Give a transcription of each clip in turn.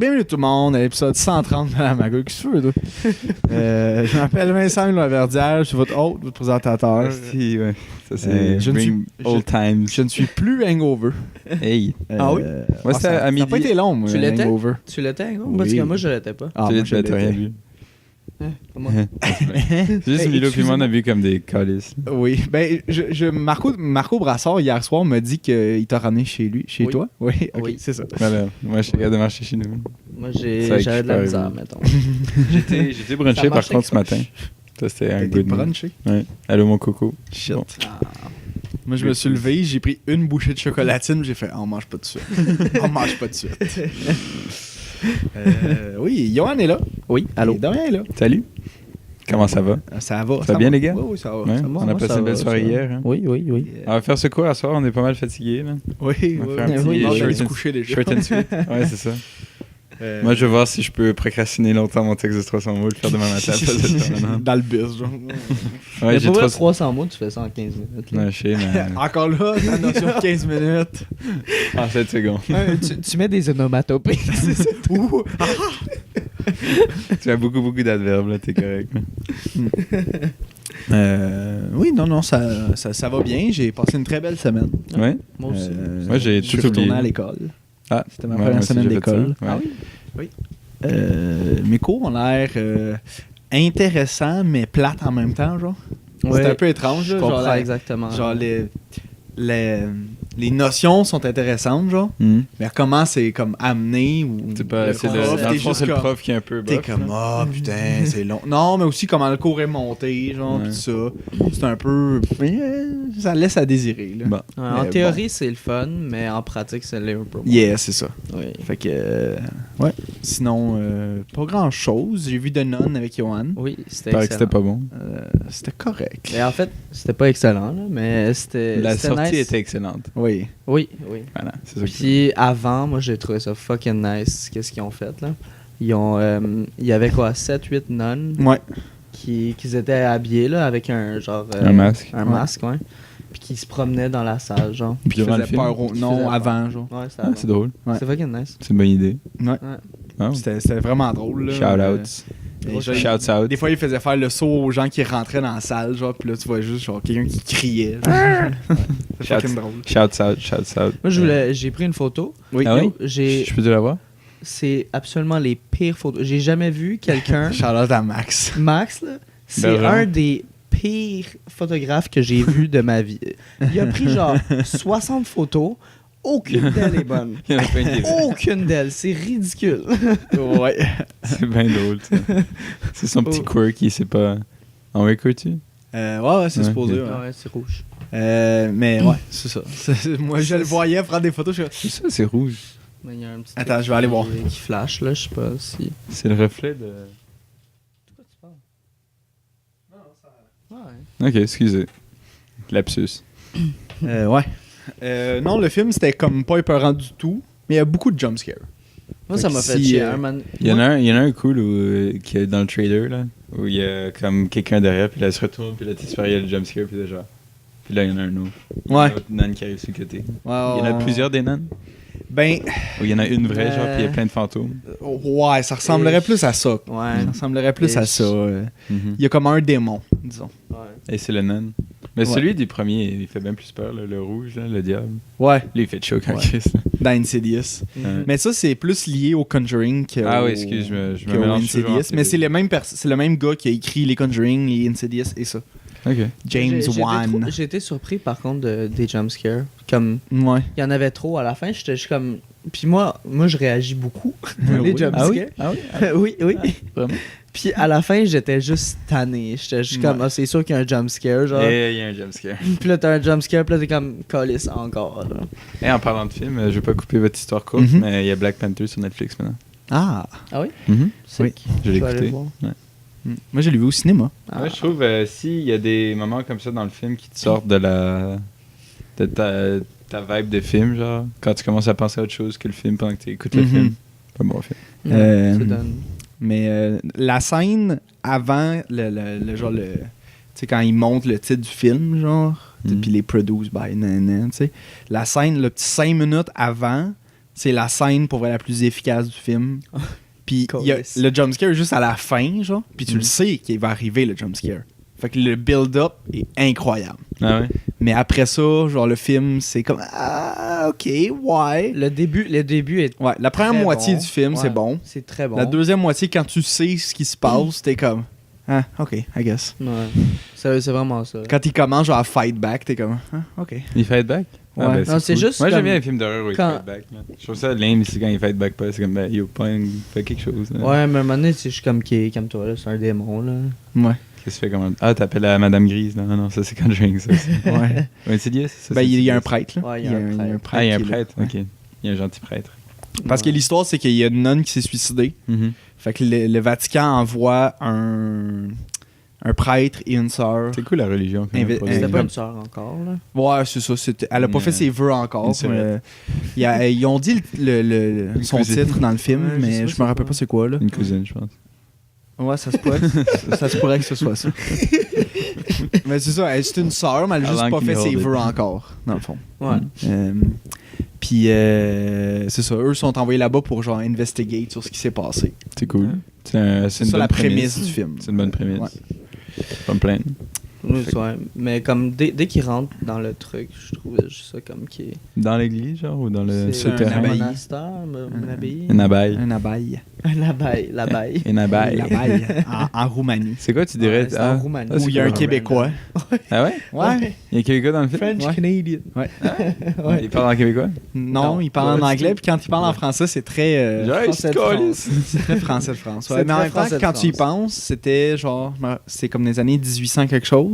Bienvenue tout le monde à l'épisode 130 de la Magouille. Qu'est-ce que tu veux, toi? Je m'appelle Vincent Laverdière, je suis votre hôte, votre présentateur. Si, ouais. Ça, c'est old times. Je ne suis plus hangover. Hey. Ah oui? Moi, c'était à Ça midi. n'a pas été long, moi, Tu l'étais? hangover. Tu l'étais, gros? Oui. Parce que moi, je l'étais pas. Ah, Tu moi, je l'étais, t'as rien l'étais. vu. Comment? Juste Hey, Milo puis moi, on excusez-moi. a vu comme des calices. Oui, ben, Marco Brassard, hier soir, m'a dit qu'il t'a ramené chez lui, chez Oui. toi. Oui, ok, Oui. c'est ça. Voilà. Moi, je suis capable de marcher chez nous. Moi, C'est vrai que j'avais de la je suis misère, pas mettons. J'étais brunché Ça par marchait contre ce croche. matin. Ça, c'était un T'as été good move. brunché? Ouais. Allô, mon coco. Shit. Bon. Moi, je me suis levé, j'ai pris une bouchée de chocolatine, j'ai fait « On mange pas de suite. On mange pas de suite. » Oui, Johan est là. Oui, allô? Et Dorian est là. Salut. Comment ça va? Ça va. Ça va bien, les gars? Oui, oui, ça va. Ouais, ça va. on a moi, passé ça une belle va, soirée ça va. hier. Hein? Oui. On va faire ce quoi à soir? On est pas mal fatigués. Là. Oui, On va oui. faire un petit Oui, je short vais se and- coucher déjà. Short and sweet. Ouais, c'est ça. Moi, je vais voir si je peux procrastiner longtemps mon texte de 300 mots, le faire demain matin. à la place de le faire maintenant. Dans le bus, genre. Ouais, Mais j'ai pour vrai, 300. 300 mots, tu fais ça en 15 minutes. là. Non, je sais, mais. Encore là, la notion de 15 minutes. En 7 secondes. tu mets des onomatopées. Ouh. Tu as beaucoup d'adverbes, là, t'es correct. Oui, non, ça va bien. J'ai passé une très belle semaine. Ouais? Moi aussi. Moi, j'ai Je suis tout retourné oublié. à l'école. Ah, C'était ma ouais, première moi aussi, semaine j'ai fait d'école. ça. Ouais. Ah oui? Mes cours ont l'air intéressants, mais plates en même temps, genre. Ouais. C'est un peu étrange, Je là, comprends genre, exactement. genre les notions sont intéressantes, genre. Mhm. Mais comment c'est comme amené ou C'est pas, le c'est prof, le, dans le t'es fond, juste c'est le comme- prof qui est un peu T'es bof, comme là. ah putain c'est long. Non, mais aussi comment le cours est monté, genre Ouais. pis ça. C'est un peu ça laisse à désirer là. Bon. Ouais, en Mais théorie, c'est le fun, mais en pratique, c'est l'est un peu moins. Yeah, c'est ça. Oui. Fait que ouais. Sinon pas grand-chose. J'ai vu The Nun avec Johan. Oui, c'était Paraît que c'était excellent. pas bon. C'était correct. Mais en fait, c'était pas excellent, là, mais c'était La c'était sortie nice. était excellente. Oui. Oui. Voilà, c'est ça. Puis avant, moi, j'ai trouvé ça fucking nice. Qu'est-ce qu'ils ont fait, là? Il y avait quoi, 7-8 nonnes Ouais. qui étaient habillées, là, avec un genre... Un masque. Un Ouais. masque, ouais. Puis qui se promenaient dans la salle, genre. Puis Durant faisait le film? peur au... Qui Non, faisait avant genre. Ouais, c'était Ah, avant. c'est drôle. Ouais. C'est fucking nice. C'est une bonne idée. Ouais. Ouais. Ah, C'était vraiment drôle là. Shout-outs. Shouts out. Des fois, il faisait faire le saut aux gens qui rentraient dans la salle, genre, puis là, tu vois juste genre quelqu'un qui criait. C'est fucking drôle. Shouts out. Moi, j'ai pris une photo. Oui. Ah oui? J'ai... Je peux te l'avoir? C'est absolument les pires photos. J'ai jamais vu quelqu'un... Charlotte à Max. Max, là, c'est Bergeron. un des pires photographes que j'ai vu de ma vie. Il a pris genre 60 photos. Aucune d'elles est bonne. Il y en a pas une qui est vraie. Aucune d'elles. C'est ridicule. Ouais. C'est bien drôle, ça. C'est son petit quirky, c'est pas. En record-tu? Ouais, c'est Ouais, supposé. ok. Ouais. Ouais, c'est rouge. Mais ouais, c'est ça. Moi, je le voyais prendre des photos. Je suis... C'est ça, c'est rouge. Mais il y a un petit Attends, truc je vais aller voir. qui flash, là. Je sais pas si... C'est le reflet de. De quoi tu parles? Ouais. Ok, excusez. Lapsus. Ouais. Non, le film, c'était comme pas épeurant du tout, mais il y a beaucoup de jumpscares. Moi, Fait ça que m'a fait si, chier. euh, Un man... Il y en a un cool qui est dans le trailer, là, où il y a comme quelqu'un derrière, puis là, elle se retourne, puis là, tu espères, il y a le jumpscare, puis là, genre. Puis là, il y en a un autre. Ouais. Une autre nonne qui arrive sur le côté. Il y en a Ouais. plusieurs des nonnes. Ben, Où il y en a une vraie, genre, puis il y a plein de fantômes. ouais, ça ressemblerait plus à ça. Ouais. Ça ressemblerait plus à Et- ça. Mhm. Il y a comme un démon, disons. Ouais. Et c'est le nonne. Mais Ouais. celui du premier, il fait bien plus peur, là, le rouge, là, le diable. Ouais, Lui, il fait chaud quand Ouais. Chris. là. dans Insidious. Ouais. Mais ça, c'est plus lié au Conjuring que Ah au- oui, excuse, je me que au mélange toujours Insidious. entre Mais les c'est deux. le même gars qui a écrit les Conjuring, les Insidious et ça. Ok. James Wan. J'ai été surpris, par contre, des jumpscares. Comme... Ouais. Il y en avait trop à la fin. J'étais juste comme... Puis moi, je réagis beaucoup Ah les oui? jumpscares. Ah oui? oui. Vraiment? Puis à la fin, j'étais juste tanné. J'étais juste comme, Ouais. ah, c'est sûr qu'il y a un jumpscare, genre. Et il y a un jumpscare. Puis là, t'as un jumpscare, puis là, t'es comme, calice encore, là. Et en parlant de film, je vais pas couper votre histoire courte, Mhm. mais il y a Black Panther sur Netflix maintenant. Ah. Ah oui? Oui. Je l'ai Je vais aller écouté. voir. Ouais. Moi, je l'ai vu au cinéma. Ah. Moi, je trouve, s'il y a des moments comme ça dans le film qui te sortent de ta vibe de film, genre, quand tu commences à penser à autre chose que le film pendant que tu écoutes le Mhm. film, pas bon film. Ça donne... Mais la scène avant le genre tu sais quand ils montrent le titre du film genre Mhm. puis les produced by nanana, tu sais la scène le petit 5 minutes avant c'est la scène pour vrai la plus efficace du film. Puis il y a Câlisse. le jumpscare est juste à la fin, genre. Puis tu le sais qu'il va arriver, le jumpscare. Fait que le build-up est incroyable. Ah ouais? Mais après ça, genre, le film, c'est comme... Ah, OK, ouais. Le début est Ouais, la première très moitié bon. du film, c'est Ouais, bon. C'est très bon. La deuxième moitié, quand tu sais ce qui se passe, t'es comme... Ah, OK, I guess. Ouais. C'est vraiment ça. Quand il commence genre à fight back, t'es comme... Ah, OK. Il fight back? Ouais. ben, Non, c'est cool. juste Moi, j'aime comme- bien les films d'horreur où il quand- fight back. Man. Je trouve ça lame ici quand il fight back pas. C'est comme, ben, yo, fais quelque chose. Là. Ouais, mais à un moment donné, je suis comme toi, là. C'est un démon, là. Ouais. Qu'est-ce que tu fais comme. Ah, t'appelles la Madame Grise. Non, non, ça c'est Conjuring, ça. Ouais. Insidious? Ça, Ben, c'est il y a un Insidious. prêtre, là. Ouais, il y a un prêtre. Ah, il y a un qui est là. prêtre. Ouais. Ok. Il y a un gentil prêtre. Parce que l'histoire, c'est qu'il y a une nonne qui s'est suicidée. Fait que le Vatican envoie un prêtre et une sœur. C'est cool la religion. quand même, pour C'était les- pas une sœur encore, là. Ouais, c'est ça. Elle a pas Une- fait ses vœux encore. une sœurette. Ils ont dit son cousine. titre dans le film, Ouais, je sais mais pas je c'est me rappelle quoi. pas c'est quoi, là. Une cousine, je pense. Ouais, ça se pourrait. Ça se pourrait que ce soit ça. Mais c'est ça. C'est une sœur, mais elle a juste Avant pas qu'il fait meure ses de- vœux encore, dans le fond. Ouais. Puis, c'est ça. Eux sont envoyés là-bas pour, genre, investigate sur ce qui s'est passé. C'est cool. C'est C'est une ça bonne la prémisse du film. C'est une bonne prémisse. Ouais. Pas me plaindre. Oui, ouais. Mais comme dès qu'il rentre dans le truc, je trouve juste ça comme qui est. Dans l'église, genre, ou dans le C'est un souterrain? abbaye. monastère, une abbaye. Une abeille. Un abeille. L'abeille. Une abeille. L'abeille. en Roumanie. C'est quoi, tu dirais? Ouais, c'est en Roumanie. ça, c'est Où il y a un cool. Québécois. Ah ouais? Ouais. Il y a un Québécois dans le film? French Ouais. Canadian. Ouais. Il parle en québécois? Non, Non, il parle pas en du anglais, tout. puis quand il parle en français, c'est très... Genre, Français c'est de France. calisse. c'est très français de France. C'est Ouais, mais en très même temps, français de quand tu y France. penses, c'était genre... C'est comme les années 1800 quelque chose.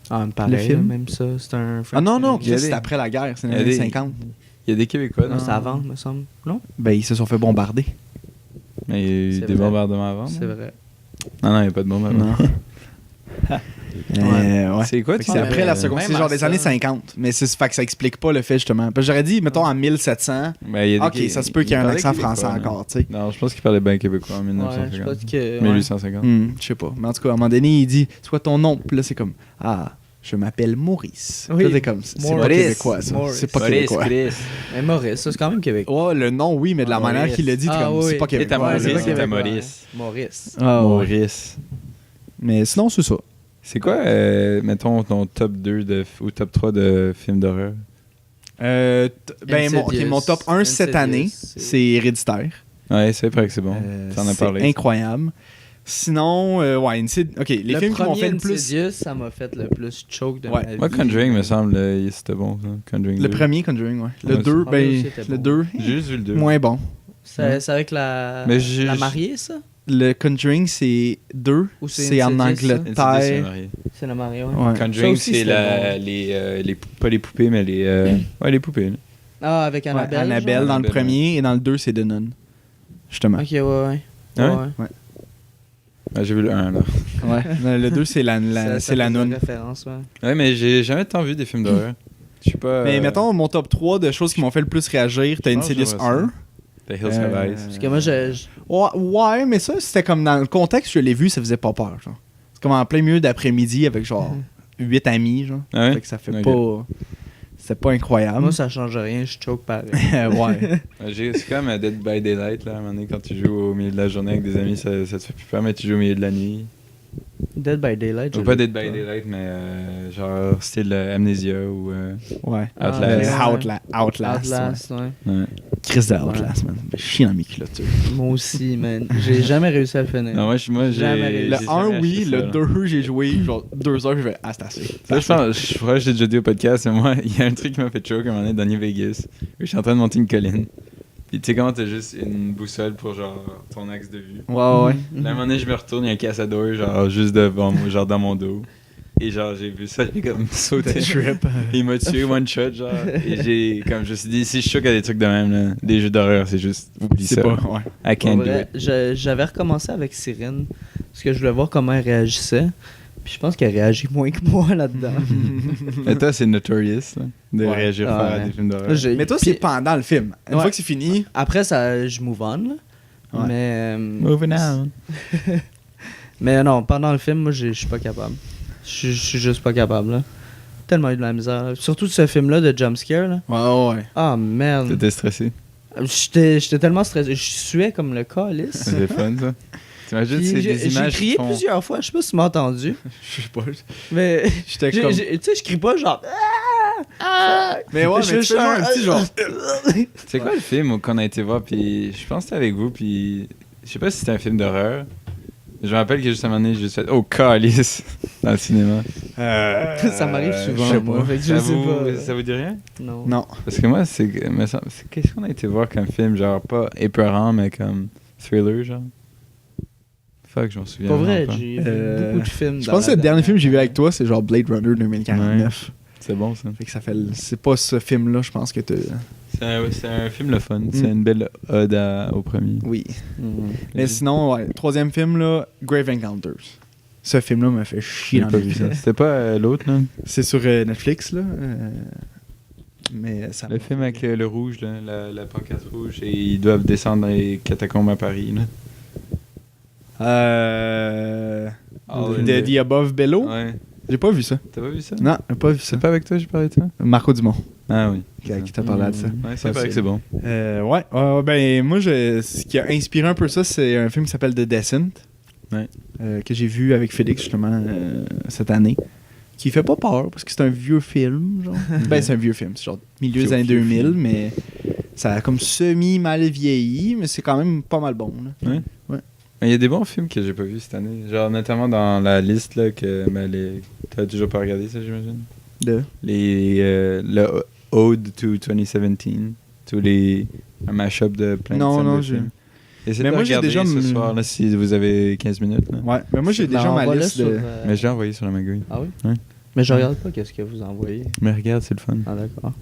Ah, me Le pareil, film. même ça. C'est un French Ah non, non, Canadian. c'est après la guerre, c'est les Il y a années des- 50. Il y a des Québécois, Non, non? c'est avant, me semble. Non? Ben, ils se sont fait bombarder. Mais il y a eu C'est des vrai. bombardements avant. C'est vrai. Non, non, il n'y a pas de bombardement. Non. Ouais. C'est quoi, Fait que tu c'est Ouais, après mais la seconde. même C'est genre à des ça- années 50. Mais c'est fait que ça explique pas le fait, justement. Parce que j'aurais dit, mettons, en 1700. Ben, il y a des Ok, Qué- ça se peut qu'il y ait un parlait accent québécois, français là. encore, tu sais. Non, je pense qu'il parlait bien québécois en Ouais, je 1950. pense que. 1850. Je sais pas. Mais en tout cas, à un moment donné, il dit, c'est quoi ton nom? Puis là, c'est comme, ah, je m'appelle Maurice. Oui. Puis là, t'es comme, c'est pas Maurice. québécois, ça. Maurice. C'est pas québécois. Mais Maurice, ça, c'est quand même québécois. Ouais, le nom, oui, mais de la Maurice. manière qu'il le dit, t'es Ah, comme, oui. c'est pas Et Et ta québécois. Maurice, c'est là. pas c'est ta québécois. Maurice. Maurice. Ah, ouais. Maurice. Mais sinon, c'est ça. C'est quoi, mettons, ton top 2 ou top 3 de films d'horreur? Ben, Insidious. mon top 1 cette année, Insidious, c'est Héréditaire. Ouais, c'est vrai que c'est bon. T'en as C'est parlé. incroyable. Sinon, ouais, OK, les Le films qui m'ont premier fait le plus... Insidious, ça m'a fait le plus choke de Ouais. ma vie. Moi, Conjuring, me semble, c'était bon, ça. Conjuring Le 2. premier Conjuring, ouais. Le Ouais, 2, c'est- ben, c'était le bon. 2, J'ai juste vu le 2. moins bon. C'est avec la Mais j'ai- mariée, ça? Le Conjuring, c'est 2. Ou c'est C'est en Insidious, ça? Angleterre. C'est la mariée, ouais. Ouais. Ça Conjuring, aussi, c'est c'était bon. pas les poupées, mais les... ouais, les poupées. là. Ah, avec Ouais, Annabelle. Annabelle genre? dans le Annabelle, premier et dans le 2, c'est The Nun. Justement. Ok, ouais. Ah ouais? Ouais, j'ai vu le 1, là. Ouais. Le 2, c'est la Ça c'est la faisait Nun. référence, ouais. Ouais, mais j'ai jamais tant vu des films d'horreur. Je sais pas... Mais mettons, mon top 3 de choses qui m'ont fait le plus réagir, t'as Je pense que Insidious j'aimerais 1. The Hills Have Eyes. Parce que moi, Ouais, mais ça, c'était comme dans le contexte, je l'ai vu, ça faisait pas peur, genre. C'est comme en plein milieu d'après-midi avec genre 8 amis, genre. Ah ouais? Fait que ça fait Ok. pas... C'était pas incroyable. moi, ça change rien, je choke pareil. Ouais. C'est comme Dead by Daylight, là. À un moment donné, quand tu joues au milieu de la journée avec des amis, ça te fait plus peur, mais tu joues au milieu de la nuit. Dead by Daylight. Ou je pas l'ai Dead by Daylight, mais genre style Amnesia ou Ouais. Outlast. Outlast. Outlast, ouais. Ouais. Chris de Outlast, man. Je chie dans mes culottes. Moi aussi, man. J'ai jamais réussi à le finir. Non, moi Jamais j'ai. réussi. Le j'ai 1, jamais oui. acheté ça, Le là. 2, j'ai joué genre 2 heures, je vais... Ah, c'est assez. Là, je crois que je l'ai déjà dit au podcast, mais moi, il y a un truc qui m'a fait choke à un moment donné dans New Vegas. Je suis en train de monter une colline. Puis tu sais comment t'as juste une boussole pour genre ton axe de vue. Ouais, ouais. Là, à un moment donné, je me retourne, il y a un cassador genre juste devant moi, genre dans mon dos. Et genre, j'ai vu ça, j'ai comme sauté. Trip. Il m'a tué one shot, genre. Et j'ai, comme je me suis dit, si je choque à des trucs de même, là, des jeux d'horreur, c'est juste, oublie C'est ça. pas... Ouais. I Pour can't do vrai, it. j'avais recommencé avec Cyrine parce que je voulais voir comment elle réagissait. Puis je pense qu'elle réagit moins que moi là-dedans. Et toi, c'est notorious, là, de Ouais. réagir Ah, faire à ouais. des films d'horreur. Là, j'ai- Mais toi, puis- c'est pendant le film. Une Ouais. fois que c'est fini... Après, ça, je move on. Là. Ouais. Moving on. Mais non, pendant le film, moi, je suis pas capable. Je suis juste pas capable. Là. Tellement eu de la misère. Là. Surtout ce film-là de Jumpscare. Là. Ouais, ouais. Ah, merde. T'étais stressé. J'étais tellement stressé. Je suais comme le calice. C'est fun, ça. T'imagines, Puis c'est des j'ai images crié qui font... plusieurs fois. Je sais pas si tu m'as entendu. Je sais pas. Mais J'étais tu comme. sais, je crie pas genre. Mais ouais, mais tu fais genre un petit genre. C'est quoi le film qu'on a été voir, puis je pense que c'était avec vous, puis je sais pas si c'était un film d'horreur. Je me rappelle que juste à un moment donné, j'ai juste fait « Oh, calice !» dans le cinéma. Ça m'arrive je souvent, sais moi. pas. Fait que je sais pas. Ça vous dit rien? Non. Non. Parce que moi, qu'est-ce qu'on a été voir comme film? Genre, pas épeurant, mais comme thriller, genre. Fuck, je m'en souviens Pas vrai, vraiment pas. j'ai vu beaucoup de films. Je pense que le dernier film que j'ai vu avec toi, c'est genre Blade Runner 2049. C'est bon, ça. Fait que ça fait. C'est pas ce film-là, je pense que tu. C'est un film le fun. C'est une belle ode au premier. Oui. Mhm. Mais sinon, ouais, troisième film, là, Grave Encounters. Ce film-là m'a fait chier J'ai dans pas le vu vie. ça. C'était pas l'autre, là? C'est sur Netflix, là. Mais ça. Le film avec le rouge, là, la pancarte rouge, et ils doivent descendre dans les catacombes à Paris, là. The Above Below. Ouais. J'ai pas vu ça. T'as pas vu ça? Non, j'ai pas vu ça. C'est pas avec toi, j'ai parlé de ça? Marco Dumont Ah oui. qui t'a parlé de ça. Ouais, c'est vrai que c'est bon. Ouais, ben moi, ce qui a inspiré un peu ça, c'est un film qui s'appelle The Descent. Ouais. Que j'ai vu avec Félix justement cette année. Qui fait pas peur parce que c'est un vieux film. Genre. Ben, c'est un vieux film. C'est genre milieu des années 2000, mais ça a comme semi-mal vieilli, mais c'est quand même pas mal bon. Là. Ouais. Ouais. Il y a des bons films que j'ai pas vus cette année. Genre, notamment dans la liste, là, que t'as toujours pas regardé ça, j'imagine? Le Ode to 2017. Tous les... Un mash-up de plein de films. Essayez mais de moi, j'ai regarder déjà ce soir, là, si vous avez 15 minutes. Là. Ouais, mais moi, j'ai déjà ma liste de... Mais je l'ai envoyé sur la magouille. Ah oui? Ouais. Mais je regarde pas qu'est-ce que vous envoyez. Mais regarde, c'est le fun. Ah d'accord.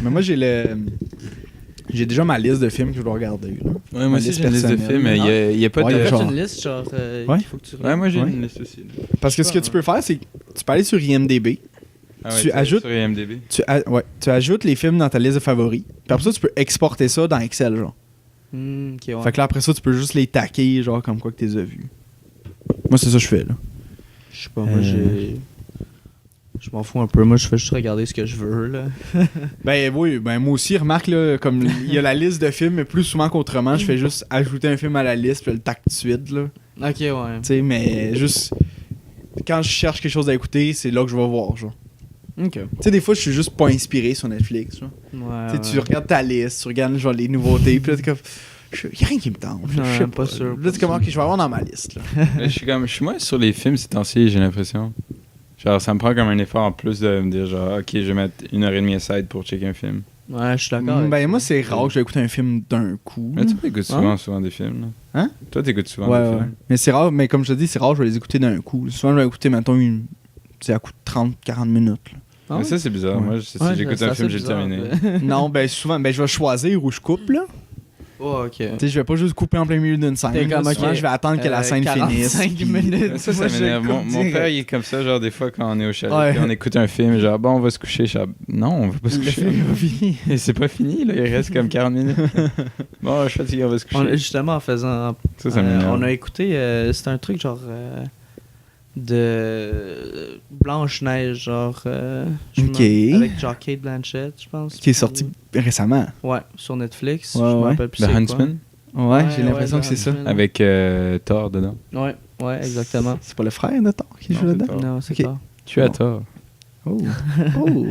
Mais moi, j'ai déjà ma liste de films que je dois regarder. Là. Ouais, moi aussi, j'ai une liste de films, mais il y a pas Ouais, de... genre- T'as une liste genre Ouais. qu'il faut que tu regardes. Ouais, moi j'ai Ouais. une liste aussi. Là. Parce que ce que tu peux faire, c'est que tu peux aller sur IMDb. Ah ouais, Tu ajoutes- sur IMDb. Tu ajoutes les films dans ta liste de favoris. Puis après ça, tu peux exporter ça dans Excel, genre. Ok, ouais. Fait que là, après ça, tu peux juste les taquer, genre, comme quoi que tu les as vus. Moi, c'est ça que je fais, là. Je sais pas, moi j'ai... Je m'en fous un peu, moi je fais juste regarder ce que je veux là. Ben oui, ben moi aussi, remarque, là, comme il y a la liste de films, mais plus souvent qu'autrement, je fais juste ajouter un film à la liste, puis le tac tout de suite, là. Ok, ouais. Tu sais, mais juste... Quand je cherche quelque chose à écouter, c'est là que je vais voir, genre. Ok. Tu sais, des fois, je suis juste pas inspiré sur Netflix, genre. Ouais, Tu sais, tu regardes ta liste, tu regardes genre les nouveautés, puis là, t'es comme... Y'a rien qui me tente. Non, Je sais pas sûr, Là, tu comment que je vais avoir dans ma liste, là. Mais je suis moins sur les films ces temps-ci, j'ai l'impression. Genre, ça me prend comme un effort en plus de me dire, genre, ok, je vais mettre 1h30 aside pour checker un film. Ouais, je suis d'accord. avec Ben, ça. moi, c'est rare que je vais écouter un film d'un coup. Mais toi, t'écoutes souvent des films, là. Hein? Toi, t'écoutes souvent Ouais, des ouais. films. Mais c'est rare, mais comme je te dis, c'est rare que je vais les écouter d'un coup. Souvent, je vais écouter, mettons, à coup de 30-40 minutes. là. Ah Mais ouais? ça, c'est bizarre. Ouais. Moi, si Ouais, j'écoute c'est un assez film, j'ai bizarre, terminé. ouais. Non, ben souvent, ben je vais choisir où je coupe, là. Oh, ok. Tu sais, je vais pas juste couper en plein milieu d'une scène. T'es là. comme, Souvent, ok, je vais attendre que la scène 45 finisse. puis- minutes. Ça Moi, je m'énerve. coupe Mon direct. père, il est comme ça, genre, des fois, quand on est au chalet, Ouais. puis on écoute un film, genre, bon, on va se coucher. Genre, non, on va pas se Le coucher. film est pas fini. Et c'est pas fini, là, il reste comme 40 minutes. Bon, je suis fatigué, on va se coucher. Justement, en faisant... Ça m'énerve. on a écouté... c'était un truc genre... de Blanche-Neige, genre... Ok. Avec genre Kate Blanchett, je pense. Qui est sorti récemment. Ouais, sur Netflix. Ouais, je me ouais. rappelle plus The c'est quoi. Huntsman, Ouais, j'ai l'impression The que c'est ça. Huntsman. avec Thor dedans. Ouais, exactement. C'est pas le frère de Thor qui Non, joue c'est là-dedans? Thor. Non, c'est Ok. pas. Tu as Bon. Thor. Oh. Oh.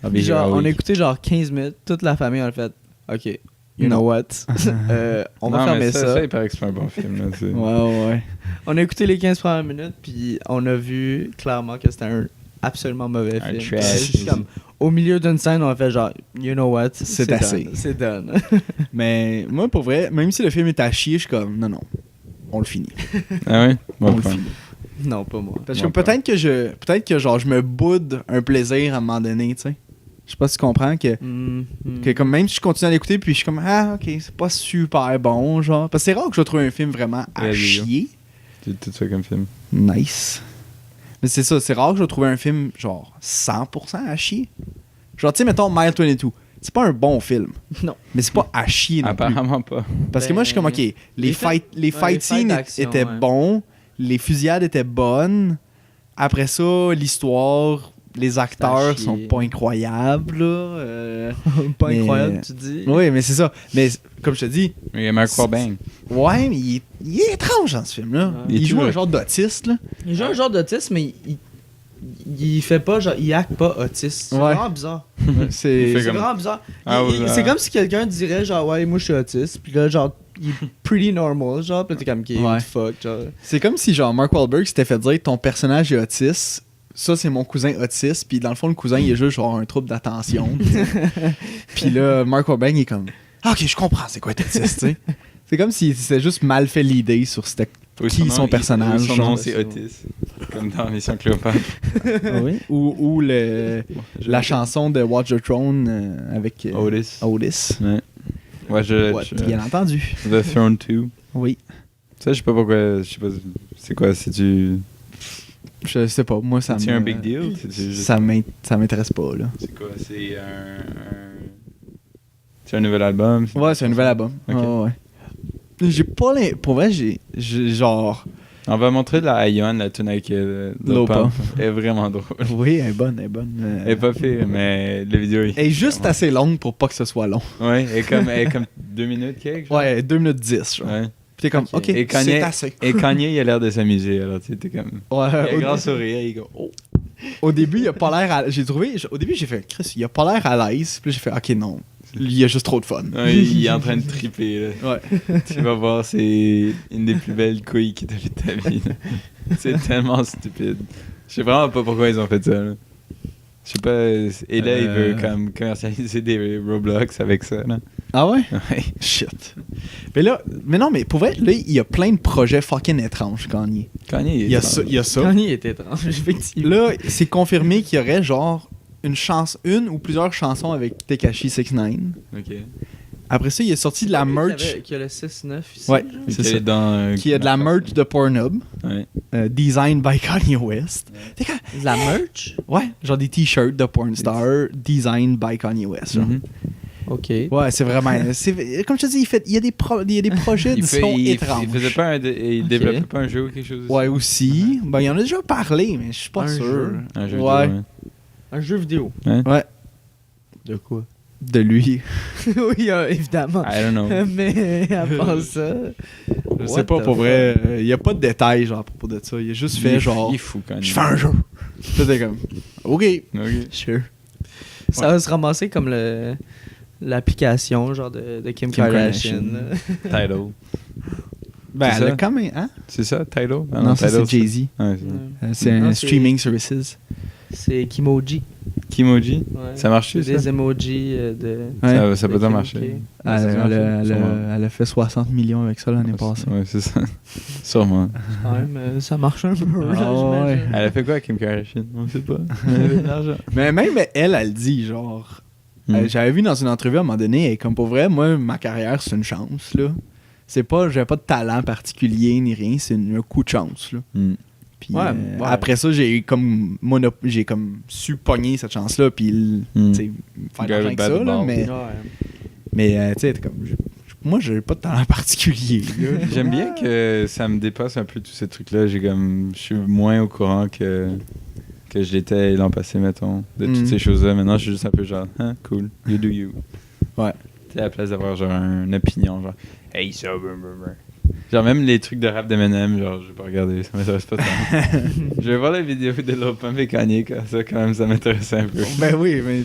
Ah, Puis genre, ah oui. on a écouté genre 15 minutes, toute la famille, on a fait « Ok, you know Non. what? On va Non, fermer mais ça. ça, il paraît que c'est pas un bon film. Là, c'est- Ouais. On a écouté les 15 premières minutes, puis on a vu clairement que c'était un absolument mauvais Un film. trash. Juste comme, au milieu d'une scène, on a fait genre, you know what? C'est assez. done. C'est done. Mais moi, pour vrai, même si le film est à chier, je suis comme, non, on le finit. Ah oui? On Bon le point. finit. Non, pas moi. Parce que Moi, peut-être que genre, je me boude un plaisir à un moment donné, tu sais. Je sais pas si tu comprends que comme même si je continue à l'écouter puis je suis comme ok, c'est pas super bon genre parce que c'est rare que je trouve un film vraiment à Ouais, chier. C'est tout ça comme film. Nice. Mais c'est ça, c'est rare que je trouve un film genre 100% à chier. Genre tu sais mettons Mile 22. C'est pas un bon film, Non. mais c'est pas à chier non plus. Apparemment pas. Parce que moi je suis comme ok, les fight scenes d'action, étaient ouais. bons, les fusillades étaient bonnes. Après ça, l'histoire les acteurs chier. sont pas incroyables, là. Pas Mais, incroyable, tu dis. Oui, mais c'est ça. Mais comme je te dis, Il y a Mark Wahlberg. ouais, mais il est étrange dans ce film-là. Ouais. Il joue tout, un ouais. genre d'autiste, là. Il joue un genre d'autisme, mais il fait pas, genre, il acte pas autiste. C'est Ouais. vraiment bizarre. C'est Il fait C'est comme- vraiment bizarre. Ah ouais, C'est comme si quelqu'un dirait, genre, ouais, moi je suis autiste, puis là, genre, il est pretty normal, genre, pis t'es comme, Ouais. what the fuck, genre. C'est comme si genre Mark Wahlberg s'était fait dire ton personnage est autiste, ça c'est mon cousin autiste, puis dans le fond le cousin il est juste genre un trouble d'attention. Puis là Mark Wahlberg il est comme ah, ok je comprends c'est quoi être autiste, tu sais. C'est comme si c'était juste mal fait l'idée sur c'était qui son personnage. Son nom, genre. c'est Otis. Comme dans Mission Cléopâtre. Ah oui. Ou la chanson de Watch the Throne avec Otis. Otis. Ouais. Ouais, Bien entendu. The Throne 2. Oui. Ça, je sais pas pourquoi. Je sais pas. C'est quoi? C'est-tu. Je sais pas, moi ça C'est un big deal? ça m'intéresse pas là. C'est quoi? C'est C'est un nouvel album? Ouais, c'est un nouvel album. Ok. Ouais. J'ai pas pour vrai, j'ai genre On va montrer de la Ion, la tune avec Lil Lil Pump. Pump. Elle est vraiment drôle. oui, elle est bonne. Elle est pas pire, mais la vidéo Elle est juste assez longue pour pas que ce soit long. Ouais, elle est comme 2 minutes quelque chose. Ouais, 2 minutes 10, genre. Ouais. Puis t'es comme, Ok. ok, Et Kanye, c'est assez. et Kanye, il a l'air de s'amuser, alors tu sais, t'es comme. Ouais, Il a un grand sourire, il est comme. Oh. au début, il a pas l'air à... Au début, j'ai fait, Chris, il a pas l'air à l'aise. Puis là, j'ai fait, ok, non. Il a juste trop de fun. Ouais, il est en train de triper, là. Ouais. Tu vas voir, c'est une des plus belles couilles que t'as vues de ta vie. là. C'est tellement stupide. Je sais vraiment pas pourquoi ils ont fait ça. Là. Je sais pas. Et là, il veut comme commercialiser des Roblox avec ça. Là. Ah ouais? Ouais. Shit. Mais non, mais pour vrai, là, il y a plein de projets fucking étranges, Kanye. Kanye, Il y a ça. Kanye est étrange, effectivement. Là, c'est confirmé qu'il y aurait genre une ou plusieurs chansons avec Tekashi 69. Ok. Après ça, il est sorti de la merch. Qu'il y a le 6-9 ici. Ouais, genre. c'est Qui ça. est dans. Qui a de la merch de Pornhub, Ouais. designed by Kanye West. T'es comme- De la merch? Ouais, genre des t-shirts de pornstar, designed by Kanye West. Genre. Mhm. Ok. Ouais, c'est vraiment. Comme je te dis, il y a des projets Il de fait- son il- étranges. Il faisait pas il Ok. développait pas un jeu ou quelque chose aussi? Ouais, aussi. Ben, il en a déjà parlé, mais je suis pas Un sûr. jeu. Un jeu Ouais. vidéo, Un jeu vidéo. Ouais. De quoi? De lui. Oui, évidemment. I don't know. Mais à part ça. Je what sais pas, the pour fuck? vrai. Il y a pas de détails, genre, à propos de ça. Il a juste fait, genre. Il est fou quand même. Je fais un jeu. C'était comme. Ok. Ok. Sure. Ça va se ramasser comme l'application genre de Kim Kardashian. Tidal. Ben, C'est elle a ça? quand même. Hein? C'est ça, Tidal? Ah Non, ça, Tidal, c'est Jay-Z. Ouais, c'est ça. C'est Non, un c'est- streaming services. C'est Kimoji. Kimoji? Ouais. Ça marche-tu, C'est ça? des emojis de. Ouais. Ça peut de pas Kim marcher. K. Ouais, Elle, ça elle marche, a- elle sûrement. a- elle a fait 60 millions avec ça l'année passée. Ouais, c'est ça. Sûrement. Quand même, ça marche un peu. là, Ah ouais. j'imagine. Elle a fait quoi, Kim Kardashian? On sait pas. Elle avait de l'argent. Mais même elle dit, genre. J'avais vu dans une entrevue à un moment donné, et comme pour vrai, moi, ma carrière, c'est une chance, là. C'est pas, j'avais pas de talent particulier ni rien, c'est un coup de chance, là. Hmm. Puis Ouais, ouais. après ça, j'ai comme su pogner cette chance-là, puis Hmm. tu sais, faire de l'argent avec ça, là, Ouais. mais tu sais, t'es comme, moi, j'ai pas de talent particulier, là. J'aime bien que ça me dépasse un peu tous ces trucs-là. Je suis moins au courant que je l'étais l'an passé, mettons, de toutes ces choses-là. Maintenant, je suis juste un peu genre, hein, cool, you do you. Ouais. Tu sais, à la place d'avoir genre une opinion, genre, hey, ça, brr. Genre, même les trucs de rap d'Eminem, genre, je vais pas regarder, ça m'intéresse pas tant. Je vais voir la vidéo de Lil Pump et Kanye, ça, quand même, ça m'intéressait un peu. Ben oui, mais